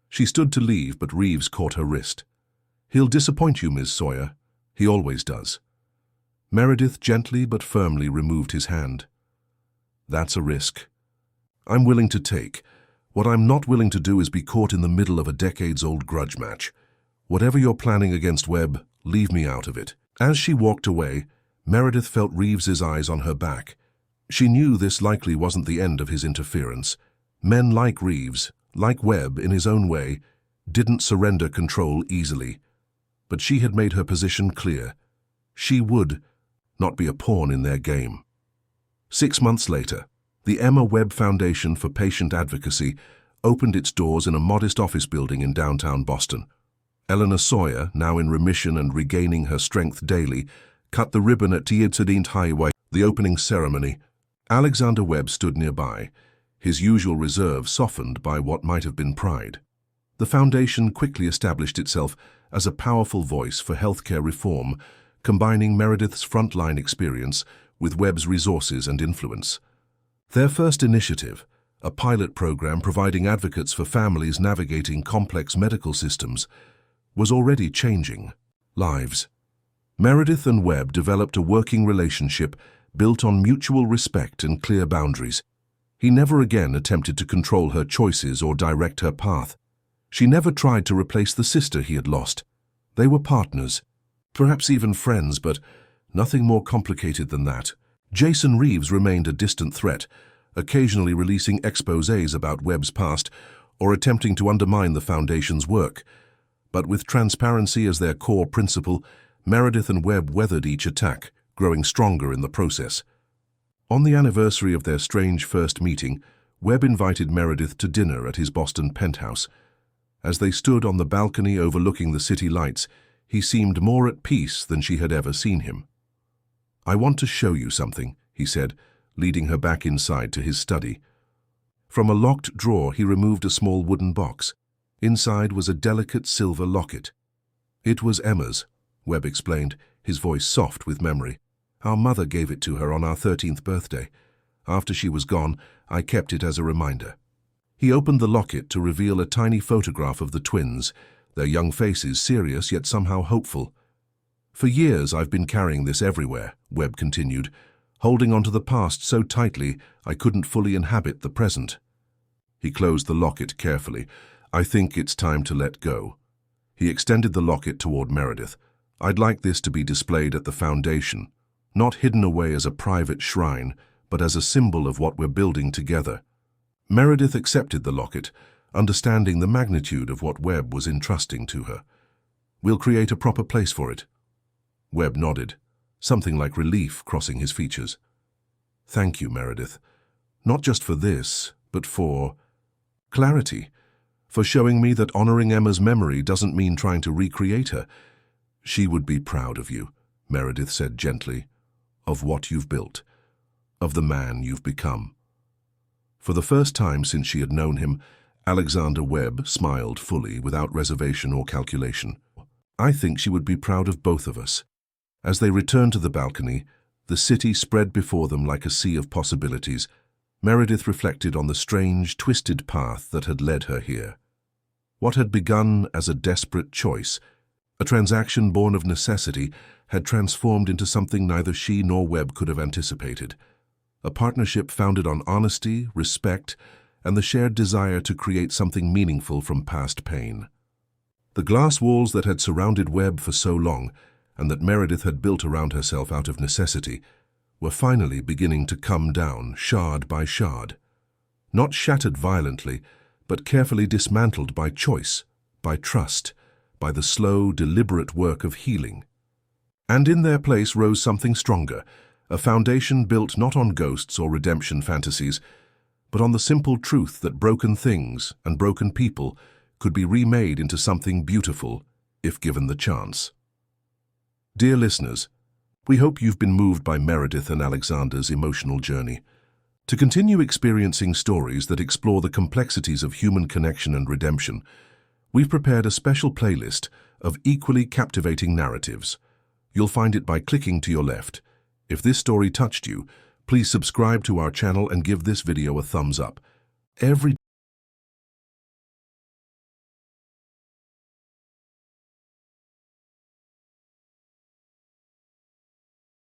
She stood to leave, but Reeves caught her wrist. He'll disappoint you, Ms. Sawyer. He always does. Meredith gently but firmly removed his hand. That's a risk I'm willing to take. What I'm not willing to do is be caught in the middle of a decades-old grudge match. Whatever you're planning against Webb, leave me out of it. As she walked away, Meredith felt Reeves's eyes on her back. She knew this likely wasn't the end of his interference. Men like Reeves, like Webb in his own way, didn't surrender control easily. But she had made her position clear. She would not be a pawn in their game. 6 months later, the Emma Webb Foundation for Patient Advocacy opened its doors in a modest office building in downtown Boston. Eleanor Sawyer, now in remission and regaining her strength daily, cut the ribbon at Tiedsudint Highway, the opening ceremony. Alexander Webb stood nearby, his usual reserve softened by what might have been pride. The foundation quickly established itself as a powerful voice for healthcare reform, combining Meredith's frontline experience with Webb's resources and influence. Their first initiative, a pilot program providing advocates for families navigating complex medical systems, was already changing lives. Meredith and Webb developed a working relationship built on mutual respect and clear boundaries. He never again attempted to control her choices or direct her path. She never tried to replace the sister he had lost. They were partners, perhaps even friends, but nothing more complicated than that. Jason Reeves remained a distant threat, occasionally releasing exposés about Webb's past or attempting to undermine the Foundation's work. But with transparency as their core principle, Meredith and Webb weathered each attack, growing stronger in the process. On the anniversary of their strange first meeting, Webb invited Meredith to dinner at his Boston penthouse. As they stood on the balcony overlooking the city lights, he seemed more at peace than she had ever seen him. "I want to show you something," he said, leading her back inside to his study. From a locked drawer, he removed a small wooden box. Inside was a delicate silver locket. "It was Emma's," Webb explained, his voice soft with memory. "Our mother gave it to her on our 13th birthday. After she was gone, I kept it as a reminder." He opened the locket to reveal a tiny photograph of the twins, their young faces serious yet somehow hopeful. "For years I've been carrying this everywhere," Webb continued, "holding onto the past so tightly I couldn't fully inhabit the present." He closed the locket carefully. "I think it's time to let go." He extended the locket toward Meredith. "I'd like this to be displayed at the Foundation, not hidden away as a private shrine, but as a symbol of what we're building together." Meredith accepted the locket, understanding the magnitude of what Webb was entrusting to her. "We'll create a proper place for it." Webb nodded, something like relief crossing his features. "Thank you, Meredith. Not just for this, but for clarity, for showing me that honoring Emma's memory doesn't mean trying to recreate her. She would be proud of you," Meredith said gently, "of what you've built, of the man you've become." For the first time since she had known him, Alexander Webb smiled fully, without reservation or calculation. "I think she would be proud of both of us." As they returned to the balcony, the city spread before them like a sea of possibilities. Meredith reflected on the strange, twisted path that had led her here. What had begun as a desperate choice, a transaction born of necessity, had transformed into something neither she nor Webb could have anticipated. A partnership founded on honesty, respect, and the shared desire to create something meaningful from past pain. The glass walls that had surrounded Webb for so long, and that Meredith had built around herself out of necessity, were finally beginning to come down, shard by shard. Not shattered violently, but carefully dismantled by choice, by trust, by the slow, deliberate work of healing. And in their place rose something stronger, a foundation built not on ghosts or redemption fantasies, but on the simple truth that broken things and broken people could be remade into something beautiful if given the chance. Dear listeners, we hope you've been moved by Meredith and Alexander's emotional journey. To continue experiencing stories that explore the complexities of human connection and redemption, we've prepared a special playlist of equally captivating narratives. You'll find it by clicking to your left. If this story touched you, please subscribe to our channel and give this video a thumbs up. Every